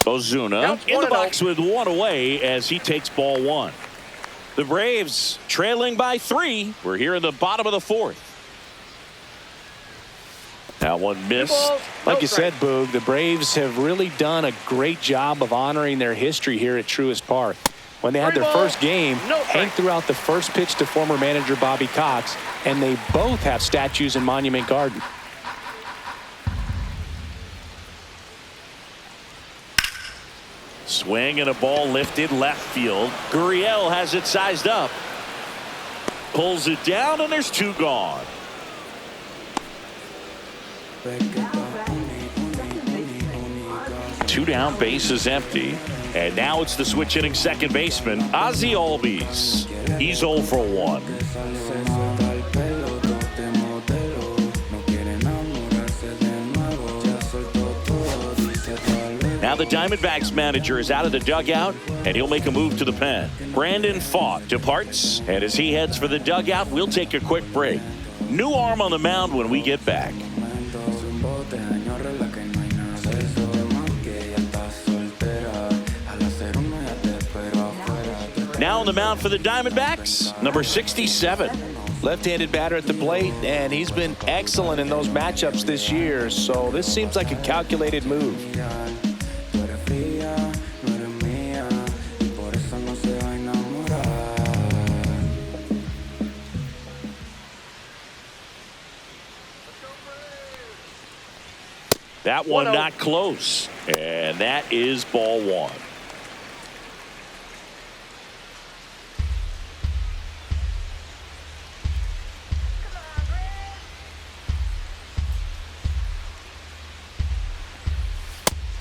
Ozuna in the box with one away as he takes ball one. The Braves trailing by 3. We're here in the bottom of the fourth. That one missed. Like you said, Boog, the Braves have really done a great job of honoring their history here at Truist Park. When they had their first game, Hank threw out the first pitch to former manager Bobby Cox, and they both have statues in Monument Garden. Swing and a ball lifted left field. Gurriel has it sized up. Pulls it down, and there's 2 gone. Two down, base is empty. And now it's the switch hitting second baseman, Ozzie Albies. He's 0 for 1. Now the Diamondbacks manager is out of the dugout, and he'll make a move to the pen. Brandon Pfaadt departs, and as he heads for the dugout, we'll take a quick break. New arm on the mound when we get back. Now on the mound for the Diamondbacks, number 67. Left-handed batter at the plate, and he's been excellent in those matchups this year, so this seems like a calculated move. That one not close, and that is ball one.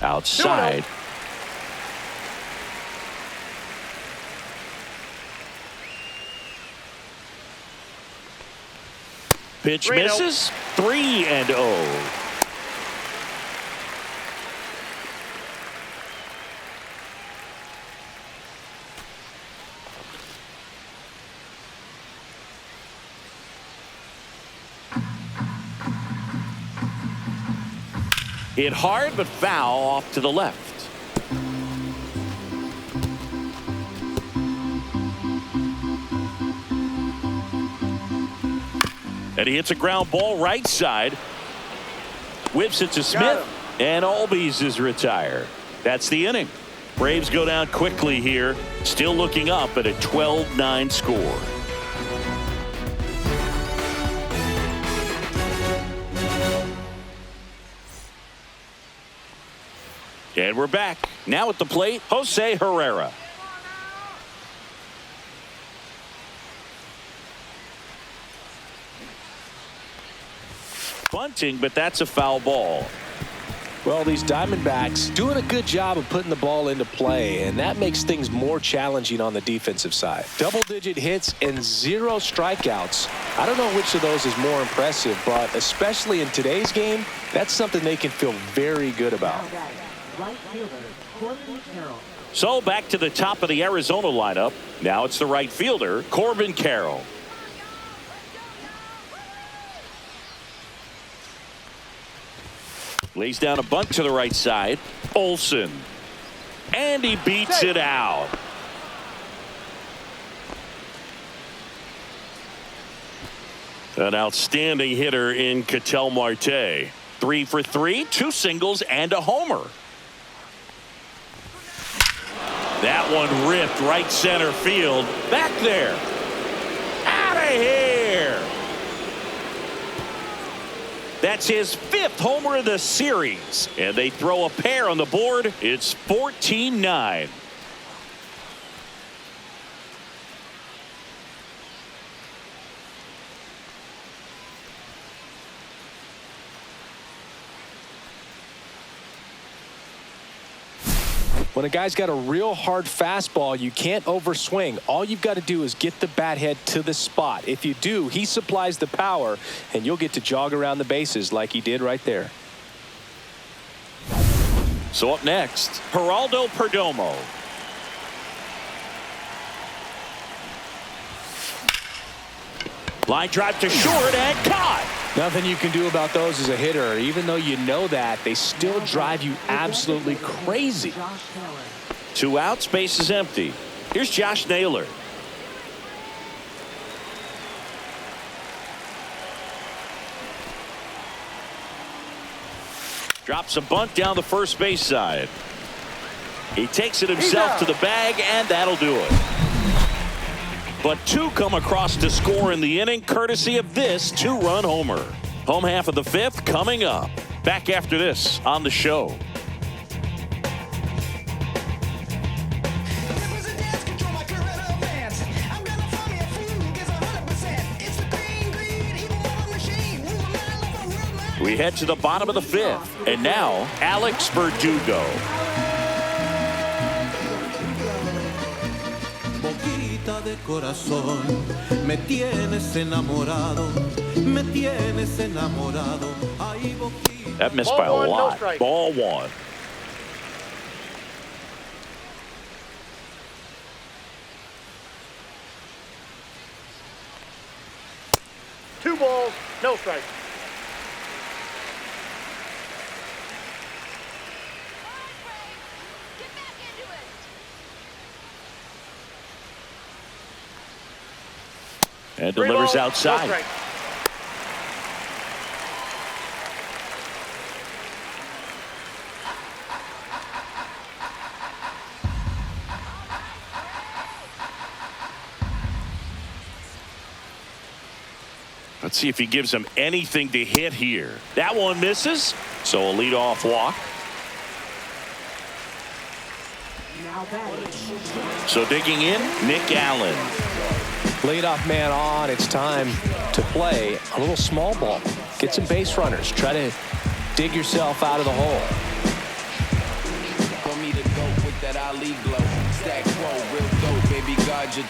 Outside. Pitch misses. 3-0. Hit hard, but foul off to the left. And he hits a ground ball right side. Whips it to Smith, and Albies is retired. That's the inning. Braves go down quickly here, still looking up at a 12-9 score. And we're back. Now at the plate, Jose Herrera. Bunting, but that's a foul ball. Well, these Diamondbacks doing a good job of putting the ball into play, and that makes things more challenging on the defensive side. Double-digit hits and 0 strikeouts. I don't know which of those is more impressive, but especially in today's game, that's something they can feel very good about. Right fielder, Corbin Carroll. So back to the top of the Arizona lineup. Now it's the right fielder, Corbin Carroll. Lays down a bunt to the right side. Olsen. And he beats it out. An outstanding hitter in Ketel Marte. 3 for 3, 2 singles and a homer. That one ripped right center field. Back there. Out of here. That's his 5th homer of the series. And they throw a pair on the board. It's 14-9. When a guy's got a real hard fastball, you can't overswing. All you've got to do is get the bat head to the spot. If you do, he supplies the power, and you'll get to jog around the bases like he did right there. So up next, Geraldo Perdomo. Line drive to short and caught. Nothing you can do about those as a hitter. Even though you know that, they still drive you absolutely crazy. 2 outs, base is empty. Here's Josh Naylor. Drops a bunt down the first base side. He takes it himself to the bag, and that'll do it. But 2 come across to score in the inning, courtesy of this 2-run homer. Home half of the 5th coming up. Back after this on the show. We head to the bottom of the 5th, and now Alex Verdugo. De corazón, me tienes enamorado, me tienes enamorado. That missed by a lot. Ball 1. Two balls, no strikes. And 3 delivers balls, no outside. strikes. Let's see if he gives him anything to hit here. That one misses, so a leadoff walk. Now batting. So digging in, Nick Allen. Leadoff man on. It's time to play a little small ball. Get some base runners. Try to dig yourself out of the hole. For me to go with that Ali glow. Stack quo, real dope, baby God, you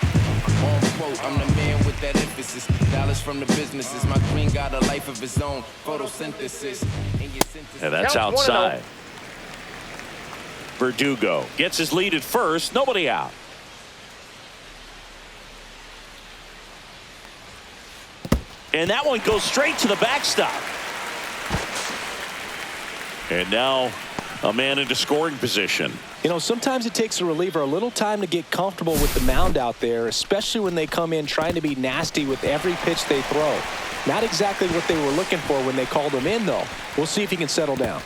on quote. I'm the man with that emphasis. Dollars from the businesses. My queen got a life of its own. Photosynthesis. And that's Counts outside. Verdugo gets his lead at first. Nobody out. And that one goes straight to the backstop. And now a man into scoring position. You know, sometimes it takes a reliever a little time to get comfortable with the mound out there, especially when they come in trying to be nasty with every pitch they throw. Not exactly what they were looking for when they called him in, though. We'll see if he can settle down.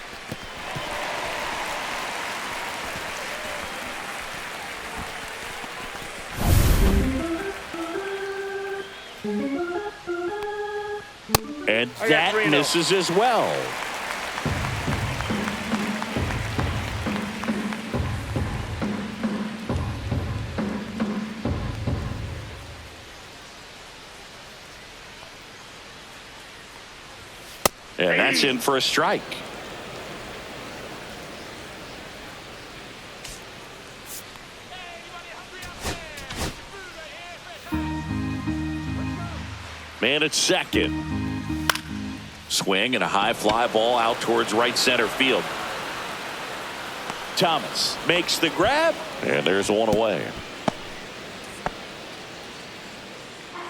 And that misses as well. And that's in for a strike. Man at second. Swing and a high fly ball out towards right center field. Thomas makes the grab, and there's one away.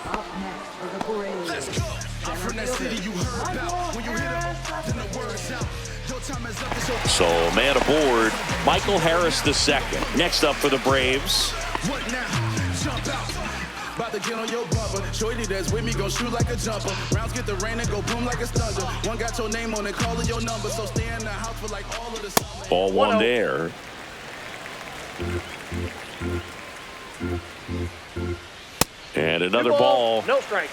Up next for the Braves. Let's go. I'm from that city you heard about. When you hit up, then the word's out. Your time is up. It's over. So man aboard, Michael Harris II. Next up for the Braves. What now? Jump out. About to get on your bumper. Shorty that's with me gon' shoot like a jumper. Rounds get the rain and go boom like a thunder. One got your name on it, calling your number. So stay in the house for like all of the summer. Ball one there. And another 2 ball. balls, no strikes.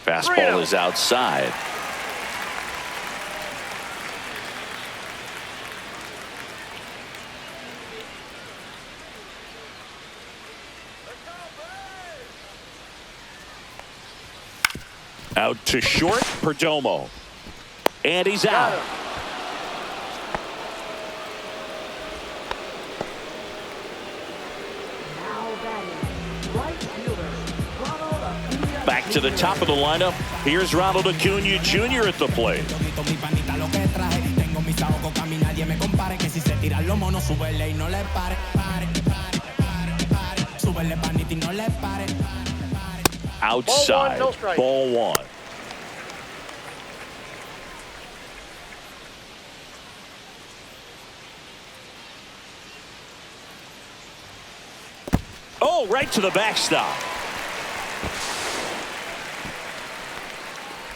Fastball is outside. Out to short, Perdomo. And he's out. Now batting. Right fielder. Back to the top of the lineup. Here's Ronald Acuna Jr. at the plate. Outside. Ball 1, no strike. Ball one. Oh, right to the backstop.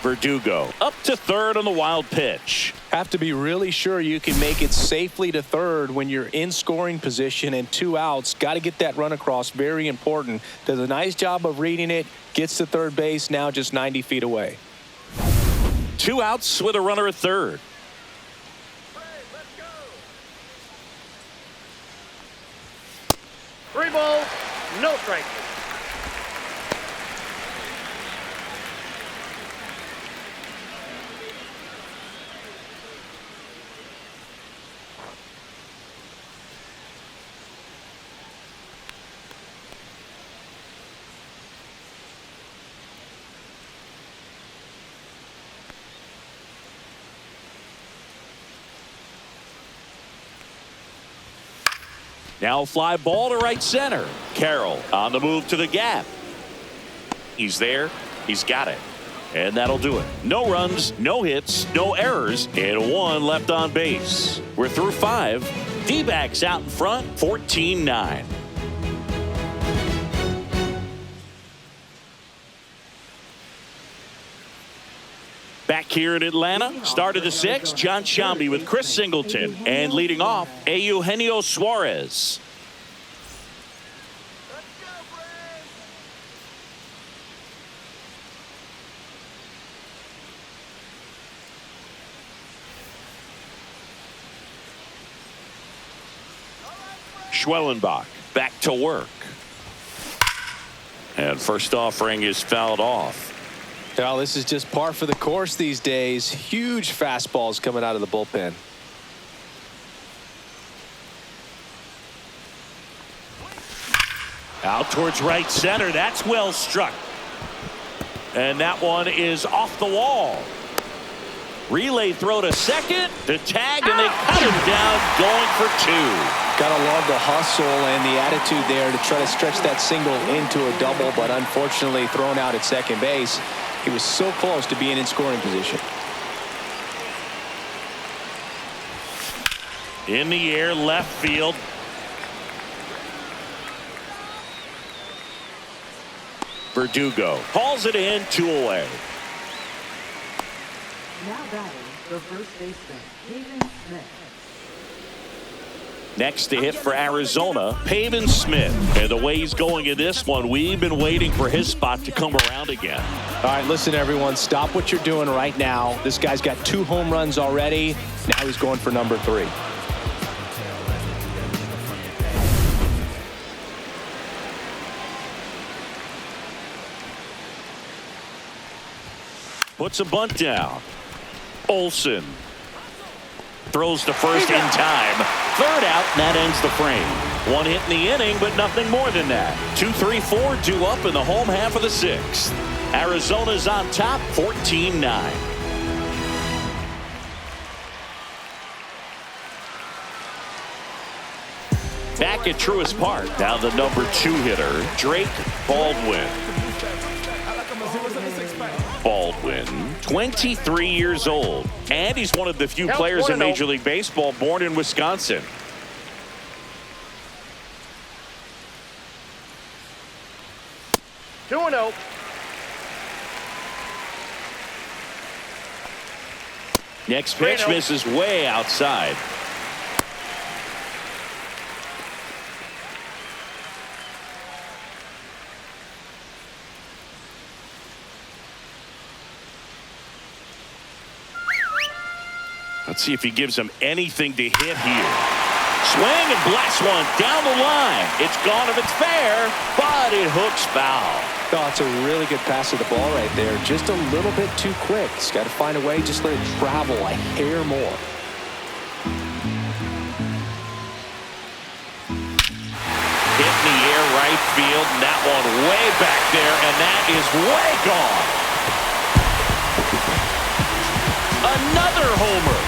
Verdugo up to third on the wild pitch. Have to be really sure you can make it safely to third when you're in scoring position and 2 outs. Got to get that run across. Very important. Does a nice job of reading it. Gets to third base. Now just 90 feet away. 2 outs with a runner at third. Three balls, no strikes. Now fly ball to right center. Carroll on the move to the gap. He's there. He's got it. And that'll do it. No runs, no hits, no errors, and 1 left on base. We're through 5. D-backs out in front, 14-9. Back here in Atlanta, start of the 6th, John Shambi with Chris Singleton. And leading off, Eugenio Suarez. Schwellenbach back to work. And first offering is fouled off. Well, this is just par for the course these days. Huge fastballs coming out of the bullpen. Out towards right center. That's well struck. And that one is off the wall. Relay throw to second. The tag, and they cut him down, going for 2. Gotta love the hustle and the attitude there to try to stretch that single into a double, but unfortunately thrown out at second base. He was so close to being in scoring position. In the air, left field. Verdugo hauls it in, 2 away. Now batting the first baseman, Pavin Smith. Next to hit for Arizona, Pavin Smith. And the way he's going in this one, we've been waiting for his spot to come around again. All right, listen, everyone, stop what you're doing right now. This guy's got 2 home runs already. Now he's going for number 3. Puts a bunt down. Olsen throws to first in time. 3rd out, and that ends the frame. 1 hit in the inning, but nothing more than that. 2, 3, 4 due up in the home half of the 6th. Arizona's on top, 14-9. Back at Truist Park, now the number 2 hitter, Drake Baldwin. Baldwin, 23 years old, and he's one of the few players in Major League Baseball born in Wisconsin. Next pitch misses way outside. Let's see if he gives him anything to hit here. Swing and blast one down the line. It's gone if it's fair, but it hooks foul. Oh, it's a really good pass of the ball right there. Just a little bit too quick. He's got to find a way, just let it travel a hair more. Hit in the air right field, and that one way back there, and that is way gone. Another homer.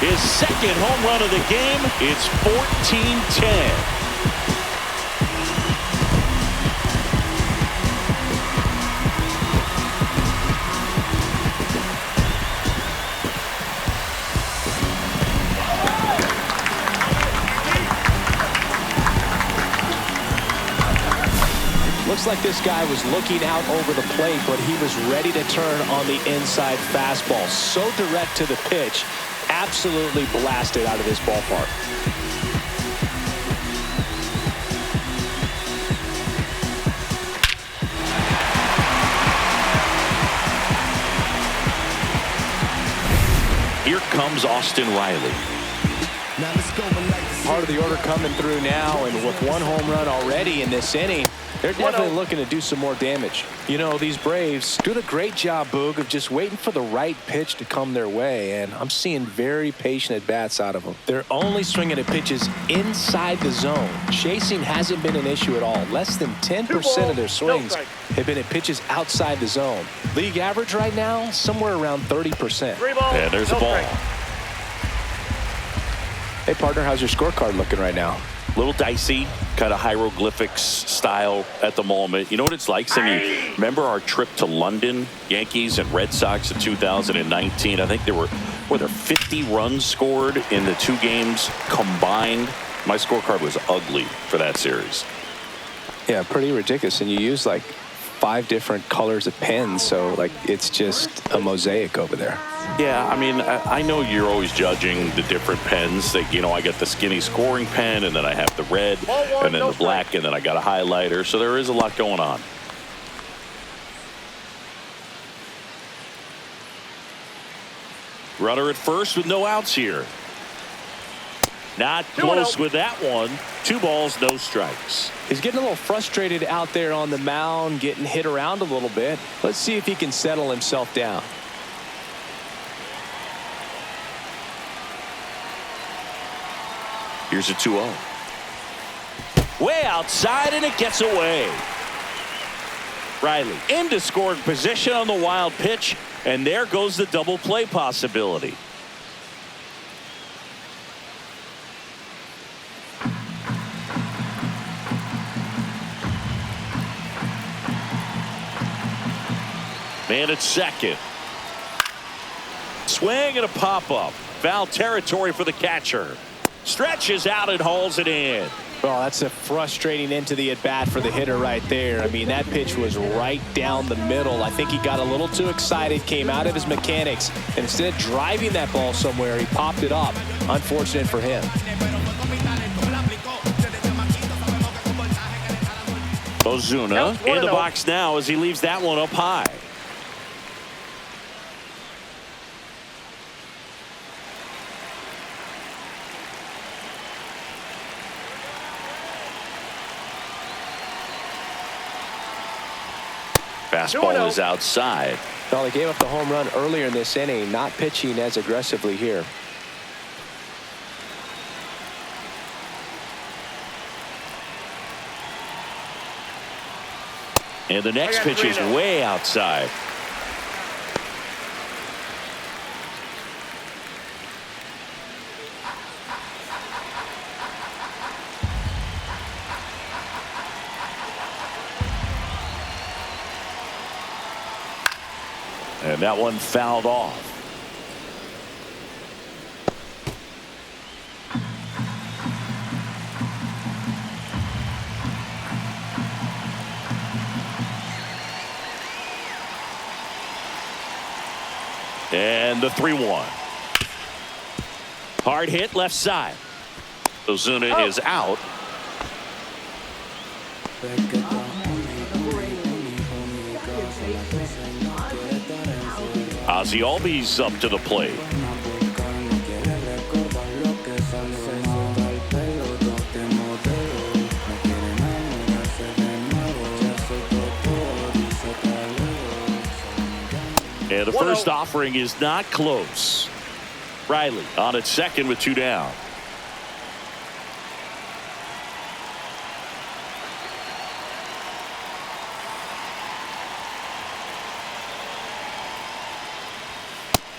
His 2nd home run of the game. It's 14-10. Looks like this guy was looking out over the plate, but he was ready to turn on the inside fastball. So direct to the pitch. Absolutely blasted out of this ballpark. Here comes Austin Riley. Part of the order coming through now, and with 1 home run already in this inning, they're definitely looking to do some more damage. You know, these Braves do a great job, Boog, of just waiting for the right pitch to come their way, and I'm seeing very patient at-bats out of them. They're only swinging at pitches inside the zone. Chasing hasn't been an issue at all. Less than 10% of their swings have been at pitches outside the zone. League average right now, somewhere around 30%. And there's a ball. Hey, partner, how's your scorecard looking right now? Little dicey, kind of hieroglyphics style at the moment. You know what it's like, Sammy? Remember our trip to London, Yankees and Red Sox in 2019? I think were there 50 runs scored in the 2 games combined? My scorecard was ugly for that series. Yeah, pretty ridiculous. And you use like 5 different colors of pens, so like it's just a mosaic over there. Yeah, I mean, I know you're always judging the different pens. That, you know, I got the skinny scoring pen, and then I have the red, and then the black, and then I got a highlighter. So there is a lot going on. Runner at first with no outs here. Not close with that one. 2 balls, no strikes. He's getting a little frustrated out there on the mound, getting hit around a little bit. Let's see if he can settle himself down. Here's a 2-0. Way outside, and it gets away. Riley into scoring position on the wild pitch, and there goes the double play possibility. Man at second. Swing and a pop-up. Foul territory for the catcher. Stretches out and hauls it in. Well, that's a frustrating end to the at-bat for the hitter right there. I mean, that pitch was right down the middle. I think he got a little too excited, came out of his mechanics, and instead of driving that ball somewhere, he popped it up. Unfortunate for him. Ozuna in the box now as he leaves that one up high. Fastball is outside. Well, he gave up the home run earlier in this inning, not pitching as aggressively here. And the next pitch is way outside. And that one fouled off. And the 3-1. Hard hit left side. Ozuna is out. Ozzy Albies up to the plate. And the first offering is not close. Riley on at second with 2 down.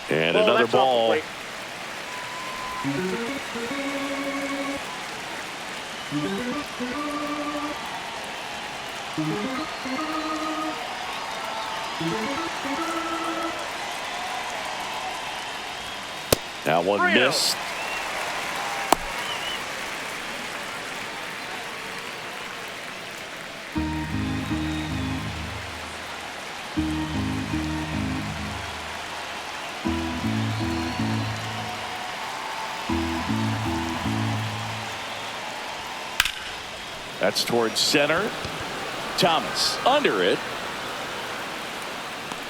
And another ball. Now one missed. That's towards center. Thomas under it.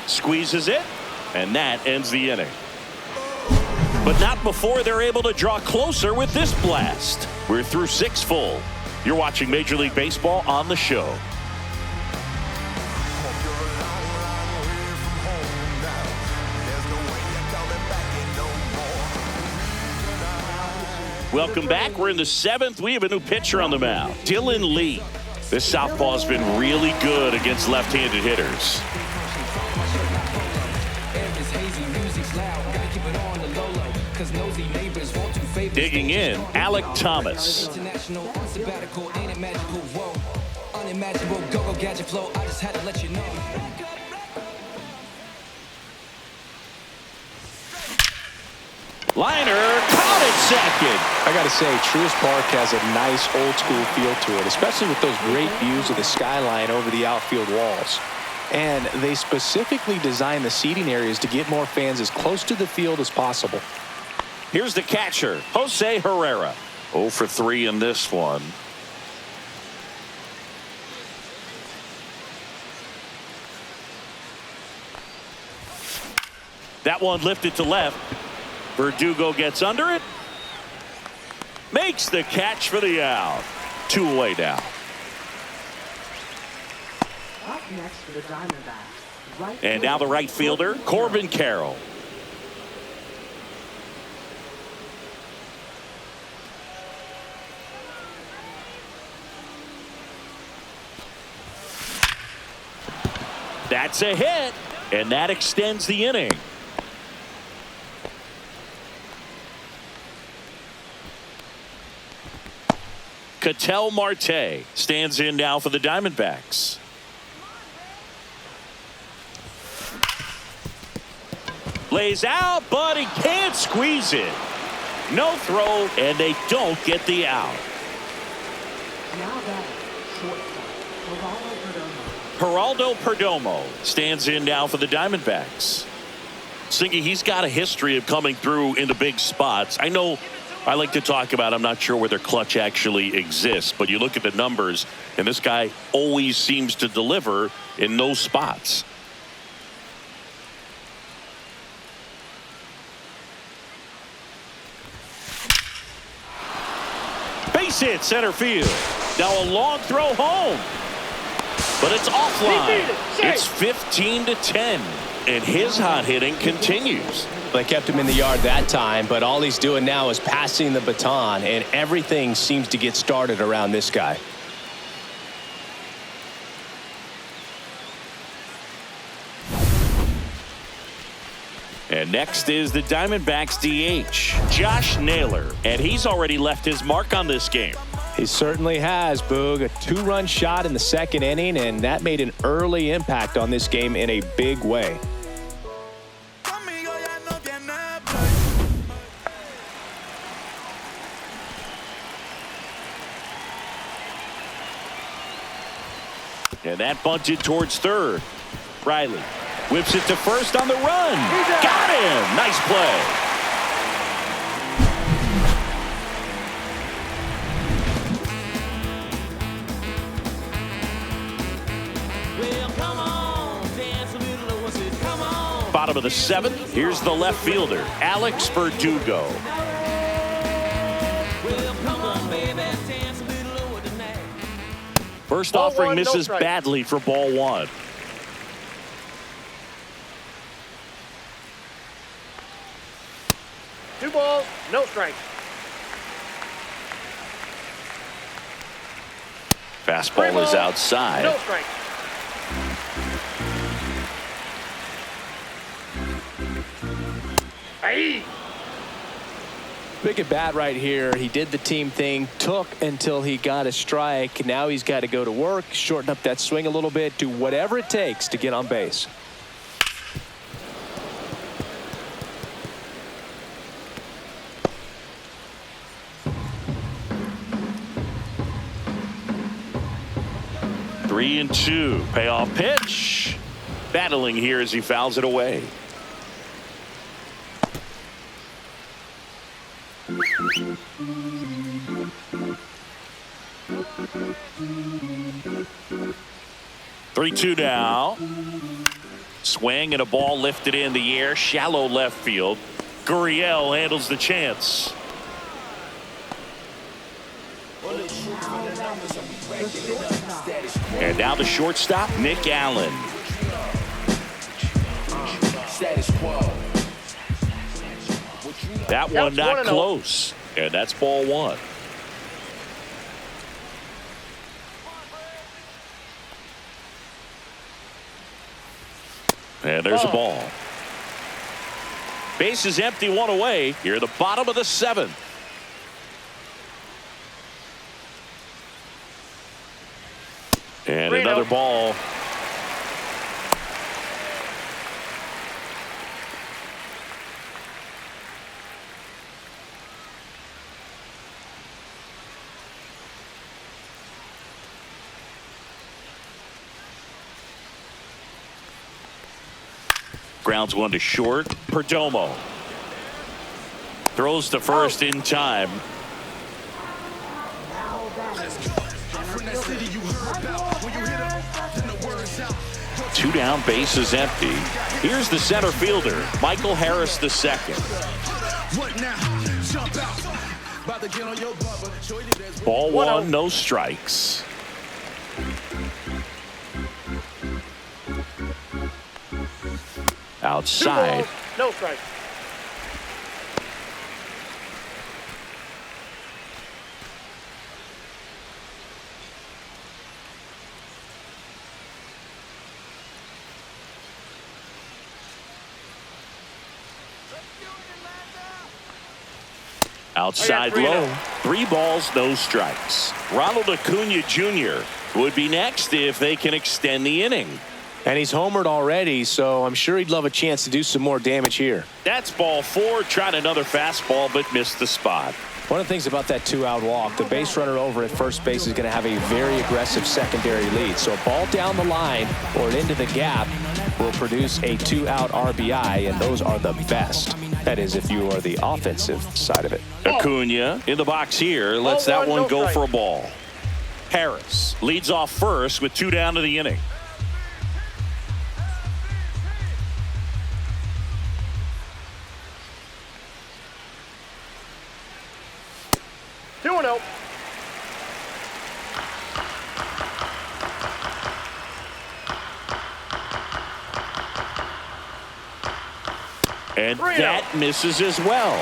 Squeezes it. And that ends the inning. But not before they're able to draw closer with this blast. We're through 6 full. You're watching Major League Baseball on the show. Welcome back. We're in the 7th. We have a new pitcher on the mound, Dylan Lee. This southpaw's been really good against left-handed hitters. Digging in, Alec Thomas. Liner caught at second. I got to say, Truist Park has a nice old school feel to it, especially with those great views of the skyline over the outfield walls. And they specifically designed the seating areas to get more fans as close to the field as possible. Here's the catcher, Jose Herrera. 0 for 3 in this one. That one lifted to left. Verdugo gets under it. Makes the catch for the out. 2 away now. Up next for the Diamondbacks. Right And now the right fielder, Corbin Carroll. That's a hit, and that extends the inning. Ketel Marte stands in now for the Diamondbacks. Lays out, but he can't squeeze it. No throw, and they don't get the out. now that shortstop, Geraldo Perdomo stands in now for the Diamondbacks. Singy, he's got a history of coming through into big spots. I know I like to talk about, I'm not sure where their clutch actually exists, but you look at the numbers, and this guy always seems to deliver in those spots. Base hit center field. Now a long throw home. But it's offline. It's 15-10. And his hot hitting continues. They kept him in the yard that time, but all he's doing now is passing the baton, and everything seems to get started around this guy. And next is the Diamondbacks DH, Josh Naylor. And he's already left his mark on this game. He certainly has, Boog. A 2-run shot in the second inning, and that made an early impact on this game in a big way. And that bunted towards third. Riley whips it to first on the run. Got him. Nice play. Bottom of the seventh. Here's the left fielder, Alex Verdugo. First offering misses badly for ball one. Two balls, no strikes. Fastball is outside. No strikes. Hey. Big at bat right here. He did the team thing, took until he got a strike. Now he's got to go to work, shorten up that swing a little bit, do whatever it takes to get on base. Three and two. Payoff pitch. Battling here as he fouls it away. Three-two now. Swing and a ball lifted in the air, shallow left field. Gurriel handles the chance. And now the shortstop, Nick Allen. That one not close. And that's ball one. And there's a ball. Base is empty, one away. Here at the bottom of the seventh. another ball. Grounds one to short. Perdomo throws to first in time. Two down, bases empty. Here's the center fielder, Michael Harris II. Ball one, no strikes. Outside. No strike. Outside low. 3 balls, no strikes. Ronald Acuna Jr. would be next if they can extend the inning. And he's homered already, so I'm sure he'd love a chance to do some more damage here. That's ball 4. Tried another fastball, but missed the spot. One of the things about that 2-out walk, the base runner over at first base is going to have a very aggressive secondary lead. So a ball down the line or into the gap will produce a 2-out RBI, and those are the best. That is, if you are the offensive side of it. Acuna in the box here. Lets that one go for a ball. Harris leads off first with 2 down to the inning. And that misses as well.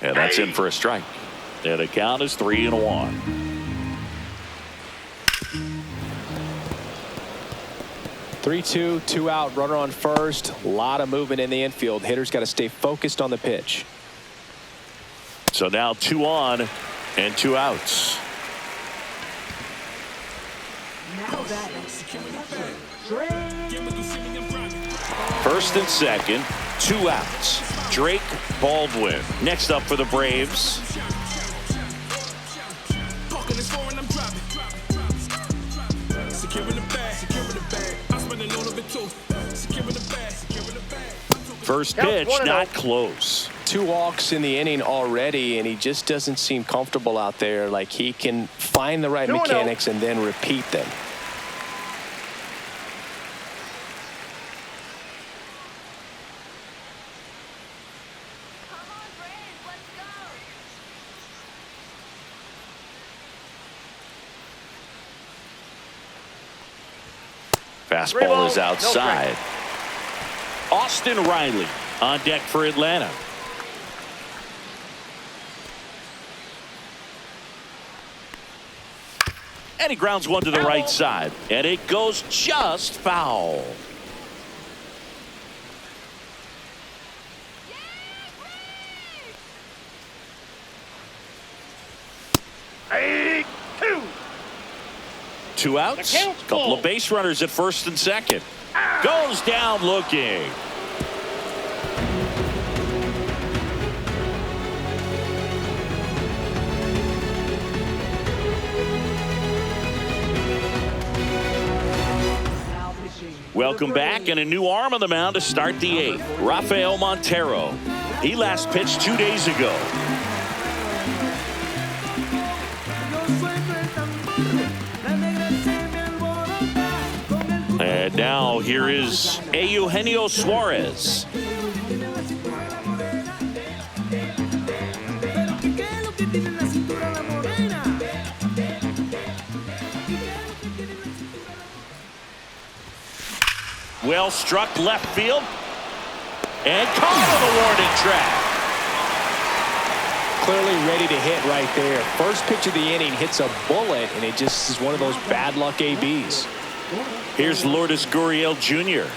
And that's in for a strike. And the count is 3-1. 3-2, 2-out, runner on first. A lot of movement in the infield. Hitter's got to stay focused on the pitch. So now 2 on and 2 outs. First and second, 2 outs. Drake Baldwin next up for the Braves. First pitch, not close. 2 walks in the inning already, and he just doesn't seem comfortable out there. Like he can find the right mechanics and then repeat them. Fastball is outside. Austin Riley on deck for Atlanta. And he grounds one to the right side. And it goes just foul. Two outs. Couple of base runners at first and second. Goes down looking. Welcome back, and a new arm on the mound to start the 8th. Rafael Montero. He last pitched 2 days ago. And now here is Eugenio Suarez. Well struck left field and caught on the warning track. clearly ready to hit right there. First pitch of the inning hits a bullet, and it just is one of those bad luck ABs. Here's Lourdes Gurriel Jr.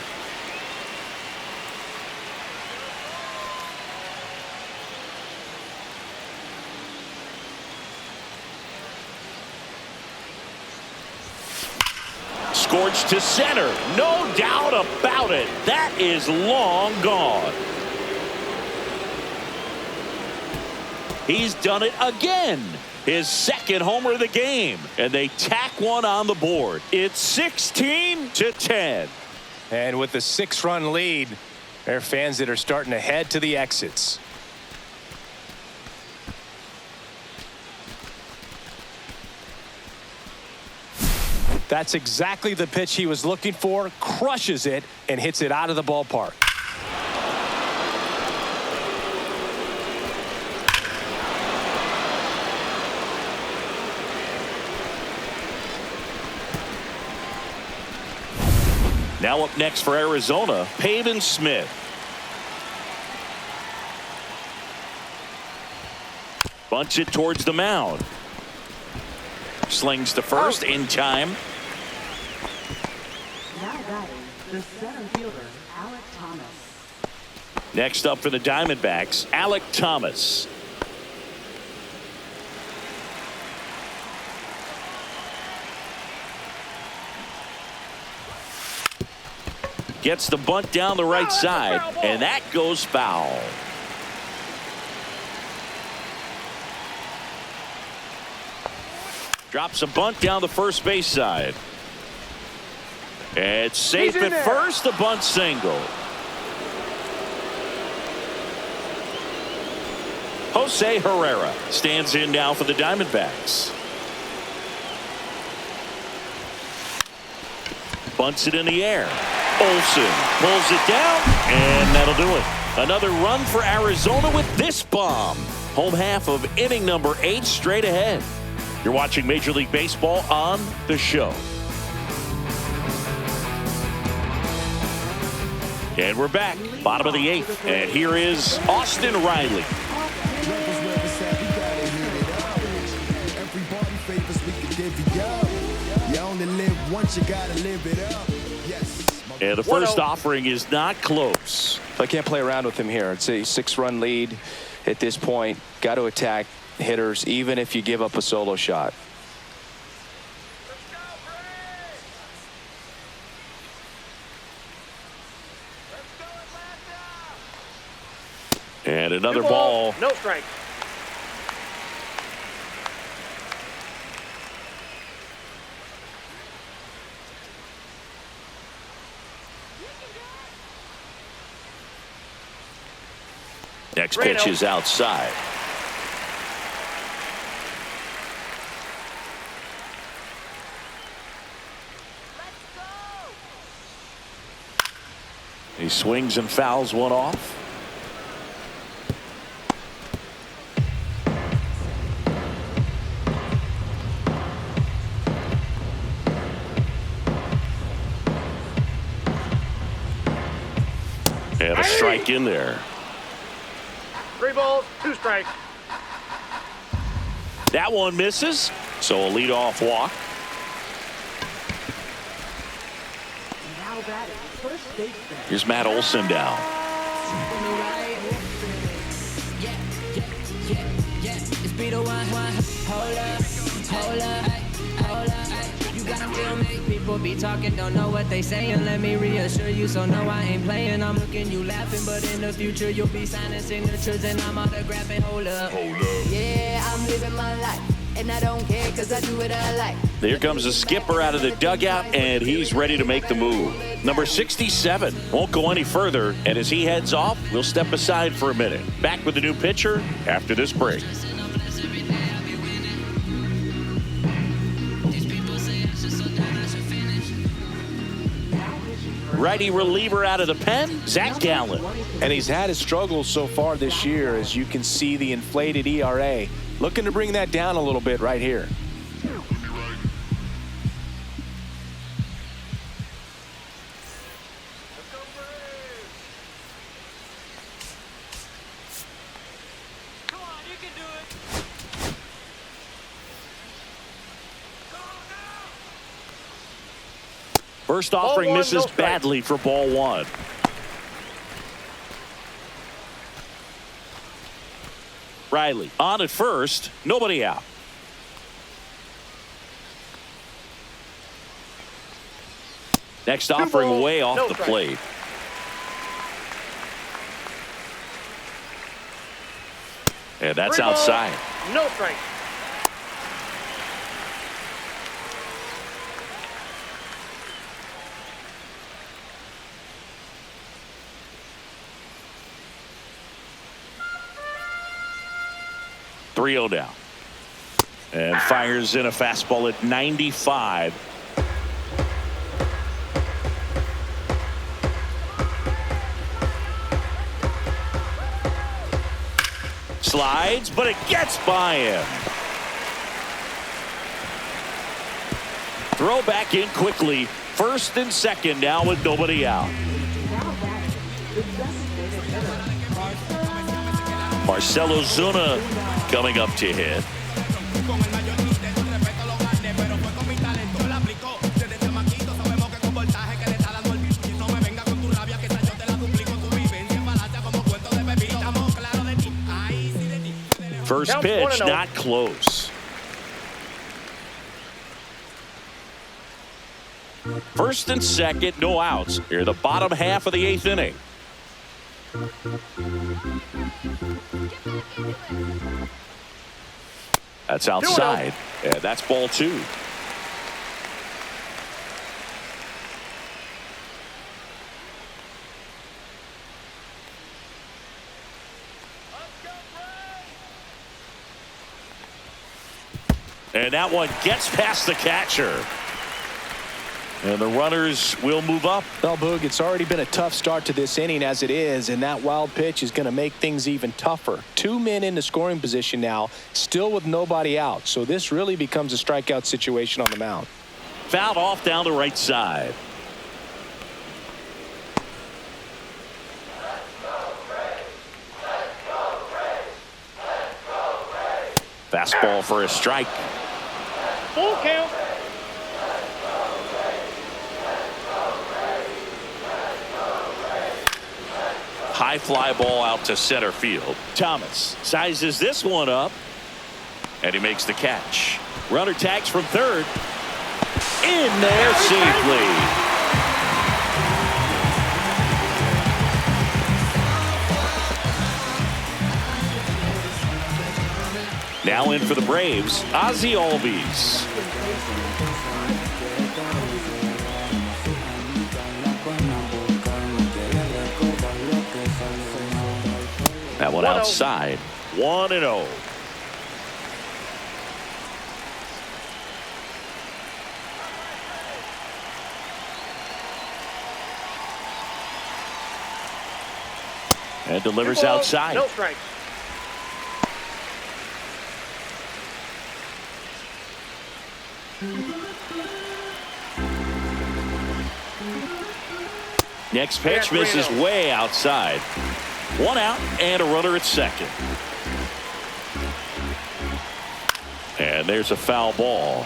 Scorched to center. No doubt about it. That is long gone. He's done it again. His second homer of the game. And they tack one on the board. It's 16-10. And with the 6-run lead, there are fans that are starting to head to the exits. That's exactly the pitch he was looking for. Crushes it and hits it out of the ballpark. Now up next for Arizona, Pavin Smith. Bunts it towards the mound. Slings to first in time. Now batting, the center fielder, Alec Thomas. Next up for the Diamondbacks, Alec Thomas. Gets the bunt down the right side, and that goes foul. Drops a bunt down the first base side. It's safe at first, the bunt single. Jose Herrera stands in now for the Diamondbacks. Bunts it in the air. Olsen pulls it down, and that'll do it. Another run for Arizona with this bomb. Home half of inning number 8 straight ahead. You're watching Major League Baseball on The Show. And we're back, bottom of the 8th, and here is Austin Riley. Everybody favors we can give you up. You only live once, you gotta live it up. Yes. And the first offering is not close. I can't play around with him here. It's a 6-run lead at this point. Got to attack hitters even if you give up a solo shot. And another ball. No strike. Next pitch is outside. He swings and fouls one off. And a strike in there. 3 balls, 2 strikes. That one misses, so a leadoff walk. Now batting, first baseman. Here's Matt Olson down. People be talking, don't know what they saying. Let me reassure you, so no, I ain't playing. I'm looking, you laughing, but in the future you'll be signing signatures and I'm autographing. Hold up. Yeah, I'm living my life, and I don't care because I do what I like. Here comes the skipper out of the dugout, and he's ready to make the move. Number 67 won't go any further, and as he heads off, we'll step aside for a minute. Back with the new pitcher after this break. Righty reliever out of the pen, Zach Gallen. And he's had his struggles so far this year, as you can see the inflated ERA. Looking to bring that down a little bit right here. Come on, you can do it. First offering one, misses no strike. badly for ball one. Riley on at first, nobody out. Next offering balls, way off no the strike. plate. And that's 3 balls, outside. no strike. .3-0 down. And fires in a fastball at 95. Slides, but it gets by him. Throw back in quickly. First and second now with nobody out. Marcelo Zuna coming up to hit. First pitch, not close. First and second, no outs. Here, the bottom half of the 8th inning. That's outside. And that's ball 2. And that one gets past the catcher. And the runners will move up. Well, Boog, it's already been a tough start to this inning as it is, and that wild pitch is going to make things even tougher. 2 men in the scoring position now, still with nobody out. So this really becomes a strikeout situation on the mound. Fouled off down the right side. Fastball for a strike. Full count. High fly ball out to center field. Thomas sizes this one up, and he makes the catch. Runner tags from third. In there safely. Now in for the Braves, Ozzie Albies. That one outside. 1-0. And delivers outside. No strikes. Next pitch misses way outside. 1 out and a runner at second. And there's a foul ball.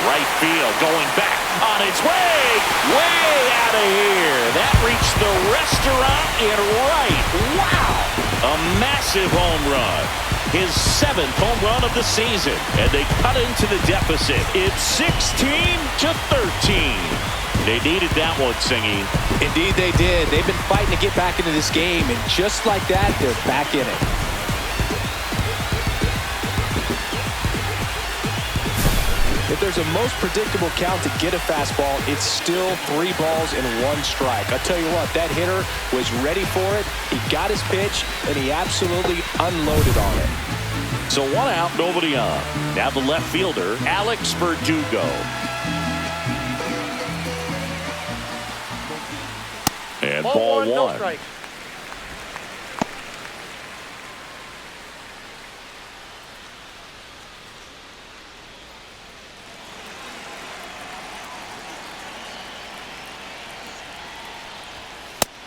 Right field, going back on its way out of here. That reached the restaurant in right. Wow, a massive home run. His 7th home run of the season, and they cut into the deficit. It's 16-13. They needed that one, Singy. Indeed they did. They've been fighting to get back into this game, and just like that, they're back in it. If there's a most predictable count to get a fastball, it's still 3 balls and 1 strike. I'll tell you what, that hitter was ready for it. He got his pitch, and he absolutely unloaded on it. So 1 out, nobody on. Now the left fielder, Alex Verdugo. And ball 1. No strike.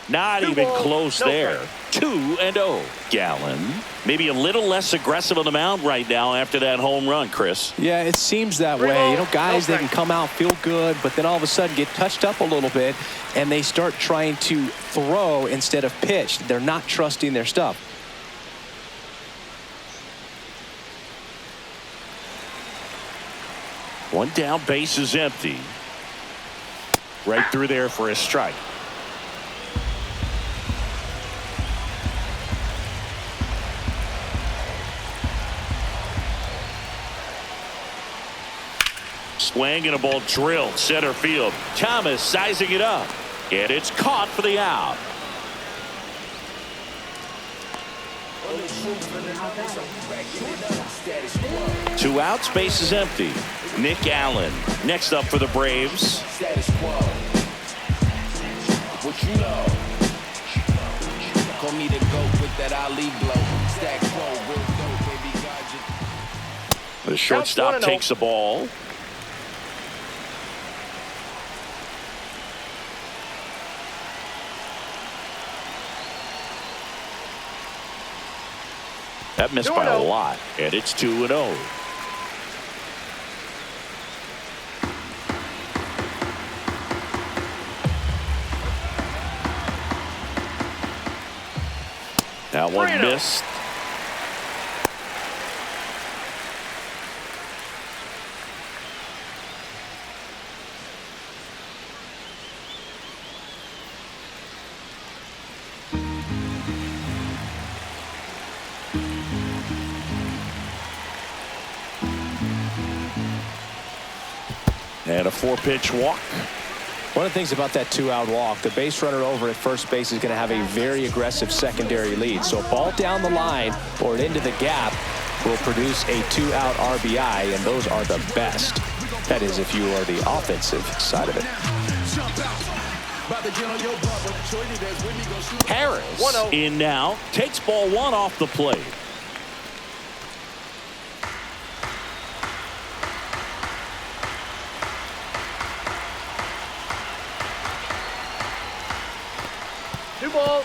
Not even close there. 2-0. Gallen maybe a little less aggressive on the mound right now after that home run, Chris. Yeah, it seems that way. You know, guys, they can come out, feel good, but then all of a sudden get touched up a little bit, and they start trying to throw instead of pitch. They're not trusting their stuff. One down, base is empty. Right through there for a strike. Swing and a ball drilled center field. Thomas sizing it up, and it's caught for the out. Two outs, base is empty. Nick Allen next up for the Braves. Status quo. What you know? Call me the GOAT with that Ali blow. Stack quo, real dope, baby. God, the shortstop takes the ball. That missed by a lot, and it's 2-0. That one missed. And a 4-pitch walk. One of the things about that 2-out walk, the base runner over at first base is going to have a very aggressive secondary lead. So a ball down the line or into the gap will produce a 2-out RBI, and those are the best. That is, if you are the offensive side of it. Harris in now, takes ball one off the plate.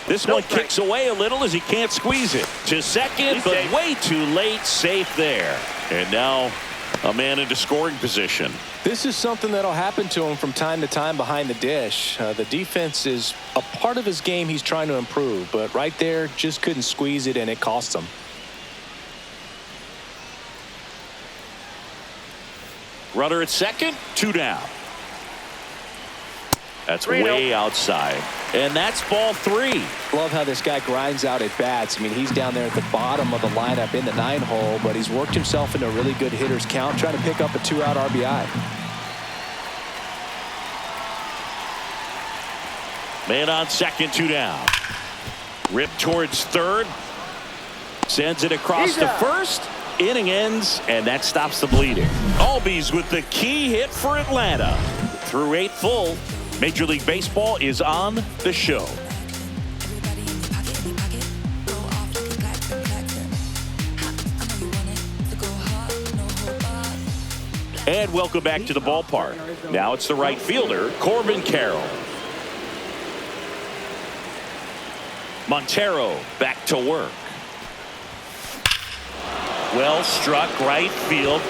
This one kicks away a little as he can't squeeze it to second, but way too late. Safe there. And now a man into scoring position. This is something that'll happen to him from time to time behind the dish. The defense is a part of his game he's trying to improve, but right there just couldn't squeeze it, and it cost him. Runner at second, 2 down. That's way outside. And that's ball 3. Love how this guy grinds out at bats. I mean, he's down there at the bottom of the lineup in the 9-hole, but he's worked himself into a really good hitter's count, trying to pick up a 2-out RBI. Man on second, 2 down. Rip towards third. Sends it across to first. Inning ends, and that stops the bleeding. Albies with the key hit for Atlanta. Through 8 full. Major League Baseball is on the show. And welcome back to the ballpark. Now it's the right fielder, Corbin Carroll. Montero back to work. Well struck right field.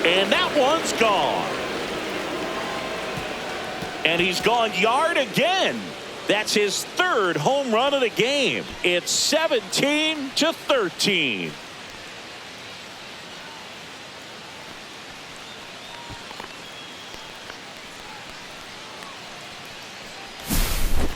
And that one's gone. And he's gone yard again. That's his 3rd home run of the game. It's 17-13.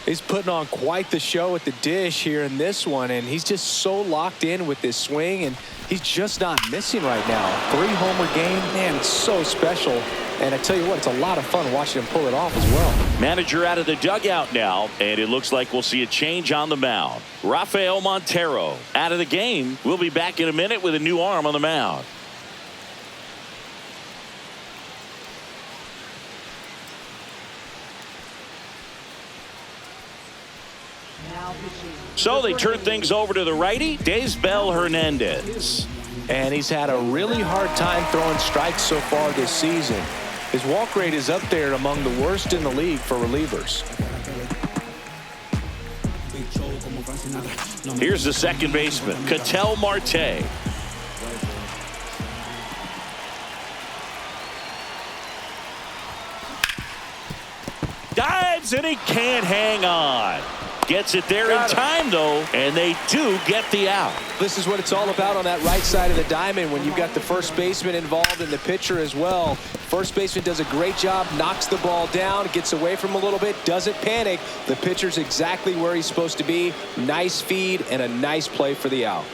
He's putting on quite the show at the dish here in this one, and he's just so locked in with this swing, and he's just not missing right now. 3-homer game, man, it's so special. And I tell you what, it's a lot of fun watching him pull it off as well. Manager out of the dugout now, and it looks like we'll see a change on the mound. Rafael Montero out of the game. We'll be back in a minute with a new arm on the mound. So they turn things over to the righty, Daysbel Hernandez. And he's had a really hard time throwing strikes so far this season. His walk rate is up there among the worst in the league for relievers. Here's the second baseman, Ketel Marte. Dives, and he can't hang on. Gets it there in time, though, and they do get the out. This is what it's all about on that right side of the diamond when you've got the first baseman involved and the pitcher as well. First baseman does a great job, knocks the ball down, gets away from a little bit, doesn't panic. The pitcher's exactly where he's supposed to be. Nice feed and a nice play for the out.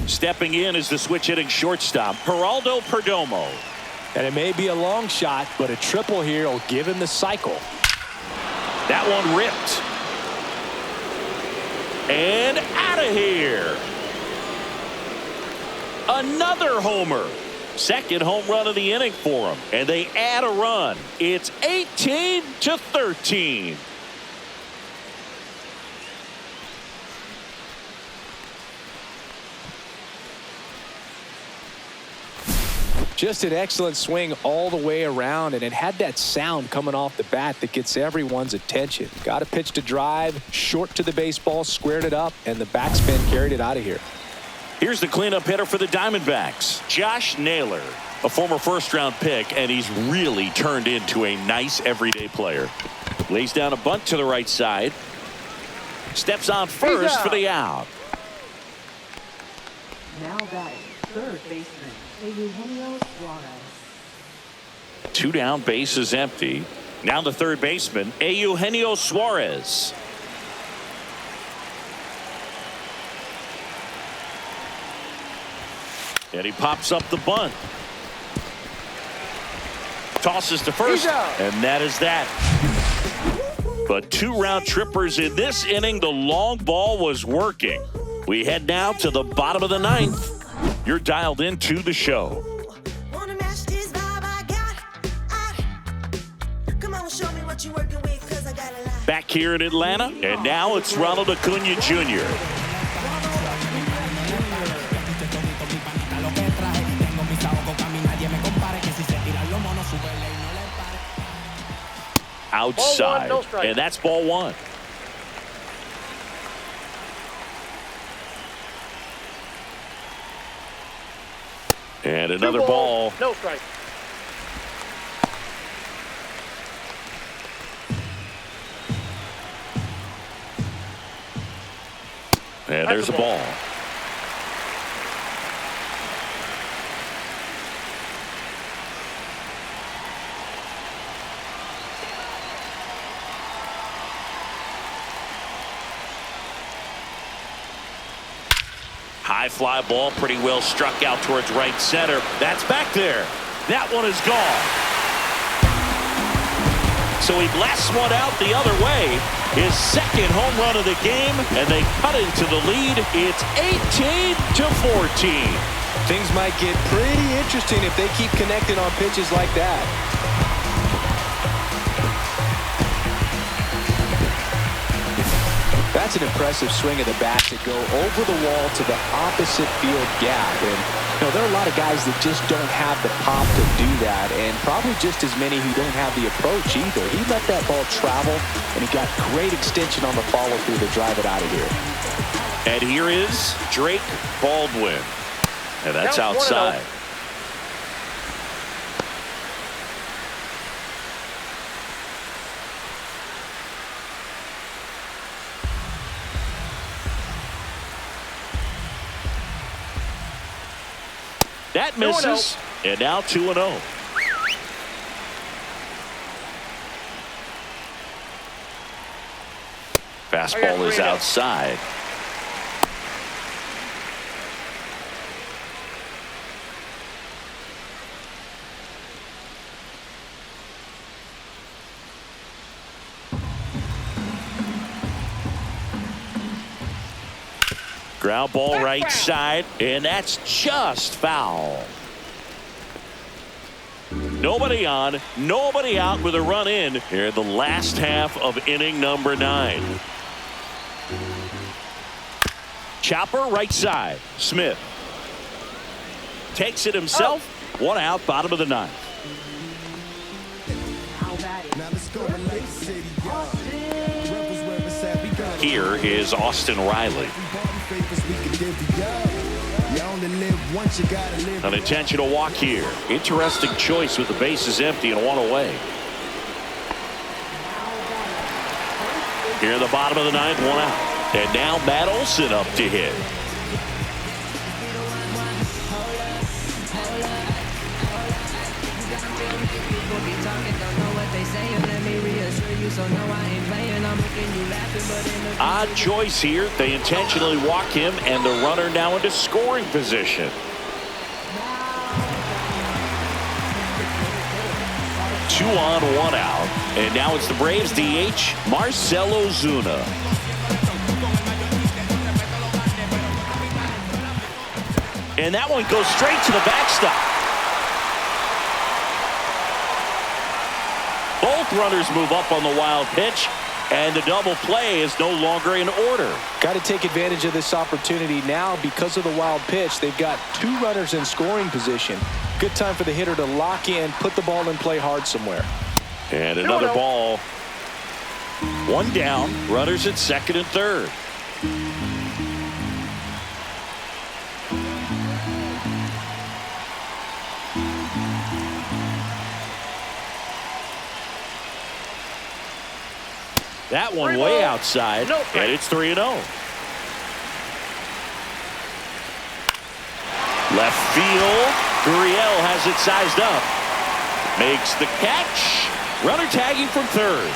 Stepping in is the switch hitting shortstop, Geraldo Perdomo. And it may be a long shot, but a triple here will give him the cycle. That one ripped. And out of here. Another homer. Second home run of the inning for him. And they add a run. It's 18-13. Just an excellent swing all the way around, and it had that sound coming off the bat that gets everyone's attention. Got a pitch to drive, short to the baseball, squared it up, and the backspin carried it out of here. Here's the cleanup hitter for the Diamondbacks, Josh Naylor, a former first-round pick, and he's really turned into a nice everyday player. Lays down a bunt to the right side. Steps on first for the out. Now batting, third baseman, Eugenio Suarez. Two down, bases empty. Now the third baseman, Eugenio Suarez. And he pops up the bunt. Tosses to first, and that is that. But two round trippers in this inning. The long ball was working. We head now to the bottom of the ninth. You're dialed into the show. Back here in Atlanta, and now it's Ronald Acuna Jr. Outside, ball one, no and that's ball one. And another ball. No strike. And there's a ball. High fly ball, pretty well struck out towards right center. That's back there. That one is gone. So he blasts one out the other way. His second home run of the game, and they cut into the lead. It's 18-14. Things might get pretty interesting if they keep connecting on pitches like that. That's an impressive swing of the bat to go over the wall to the opposite field gap. And you know, there are a lot of guys that just don't have the pop to do that, and probably just as many who don't have the approach either. He let that ball travel, and he got great extension on the follow-through to drive it out of here. And here is Drake Baldwin. And that's outside. That misses, and now 2-0. Fastball is outside. Ground ball right side, and that's just foul. Nobody on, nobody out with a run in here in the last half of inning number 9. Chopper right side. Smith takes it himself. One out, bottom of the 9th. Now batting, third base, Here is Austin Riley. An intentional walk here. Interesting choice with the bases empty and one away. Here in the bottom of the ninth, one out. And now Matt Olson up to hit. Odd choice here. They intentionally walk him, and the runner now into scoring position. 2 on, 1 out. And now it's the Braves DH, Marcell Ozuna. And that one goes straight to the backstop. Both runners move up on the wild pitch, and the double play is no longer in order. Got to take advantage of this opportunity now because of the wild pitch. They've got 2 runners in scoring position. Good time for the hitter to lock in, put the ball in play hard somewhere. And another ball. 1 down, runners at second and third. That one way outside, and it's 3-0. Left field, Gurriel has it sized up. Makes the catch. Runner tagging from third.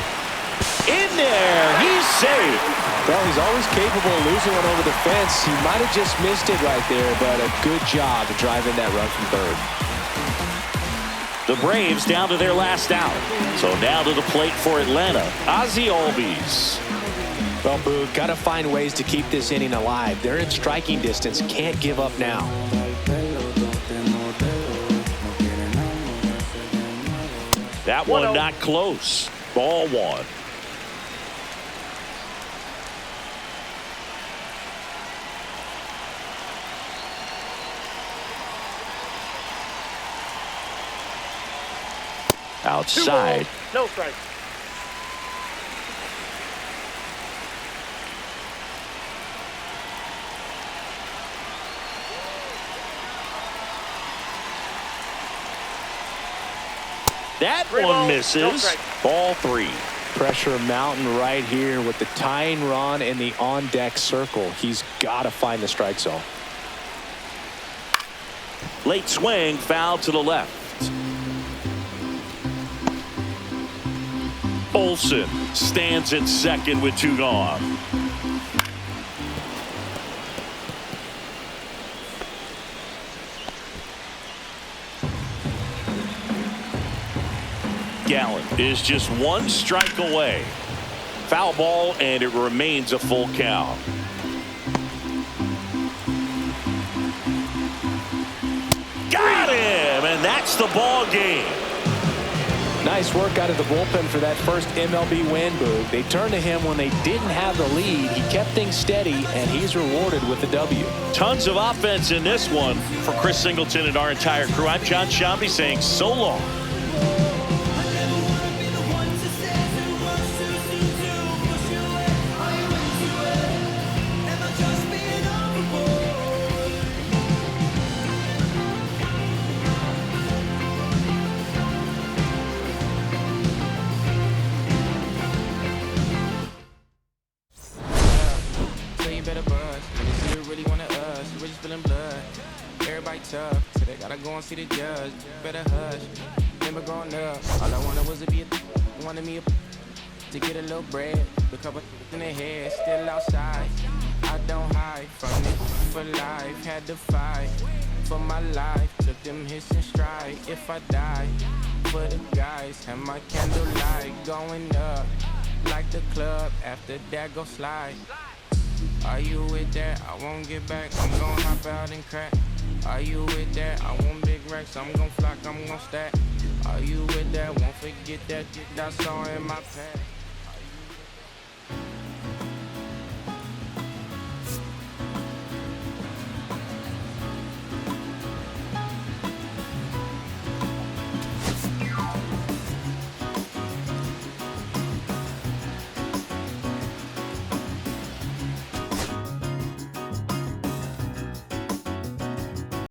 In there, he's safe. Well, he's always capable of losing one over the fence. He might have just missed it right there, but a good job driving that run from third. The Braves down to their last out. So now to the plate for Atlanta, Ozzie Albies. Well, Boog, got to find ways to keep this inning alive. They're in striking distance. Can't give up now. That one not close. Ball 1. Outside. No strike. That one misses. Ball 3. Pressure mountain right here with the tying run in the on-deck circle. He's got to find the strike zone. Late swing, foul to the left. Olson stands at second with 2 gone. Gallen is just 1 strike away. Foul ball, and it remains a full count. Got him, and that's the ball game. Nice work out of the bullpen for that first MLB win, Boog. They turned to him when they didn't have the lead. He kept things steady, and he's rewarded with the W. Tons of offense in this one. For Chris Singleton and our entire crew, I'm John Shambi saying so long. Tough, so they gotta go and see the judge. Better hush. Remember growing up, all I wanted was to be wanted me to get a little bread. The couple in their head, still outside. I don't hide from it for life. Had to fight for my life. Took them hits in stride. If I die for the guys, have my candlelight going up like the club. After that, go slide. Are you with that? I won't get back. I'm gonna hop out and crack. Are you with that? I want big racks. I'm gonna flock. I'm gonna stack. Are you with that? Won't forget that I saw in my past.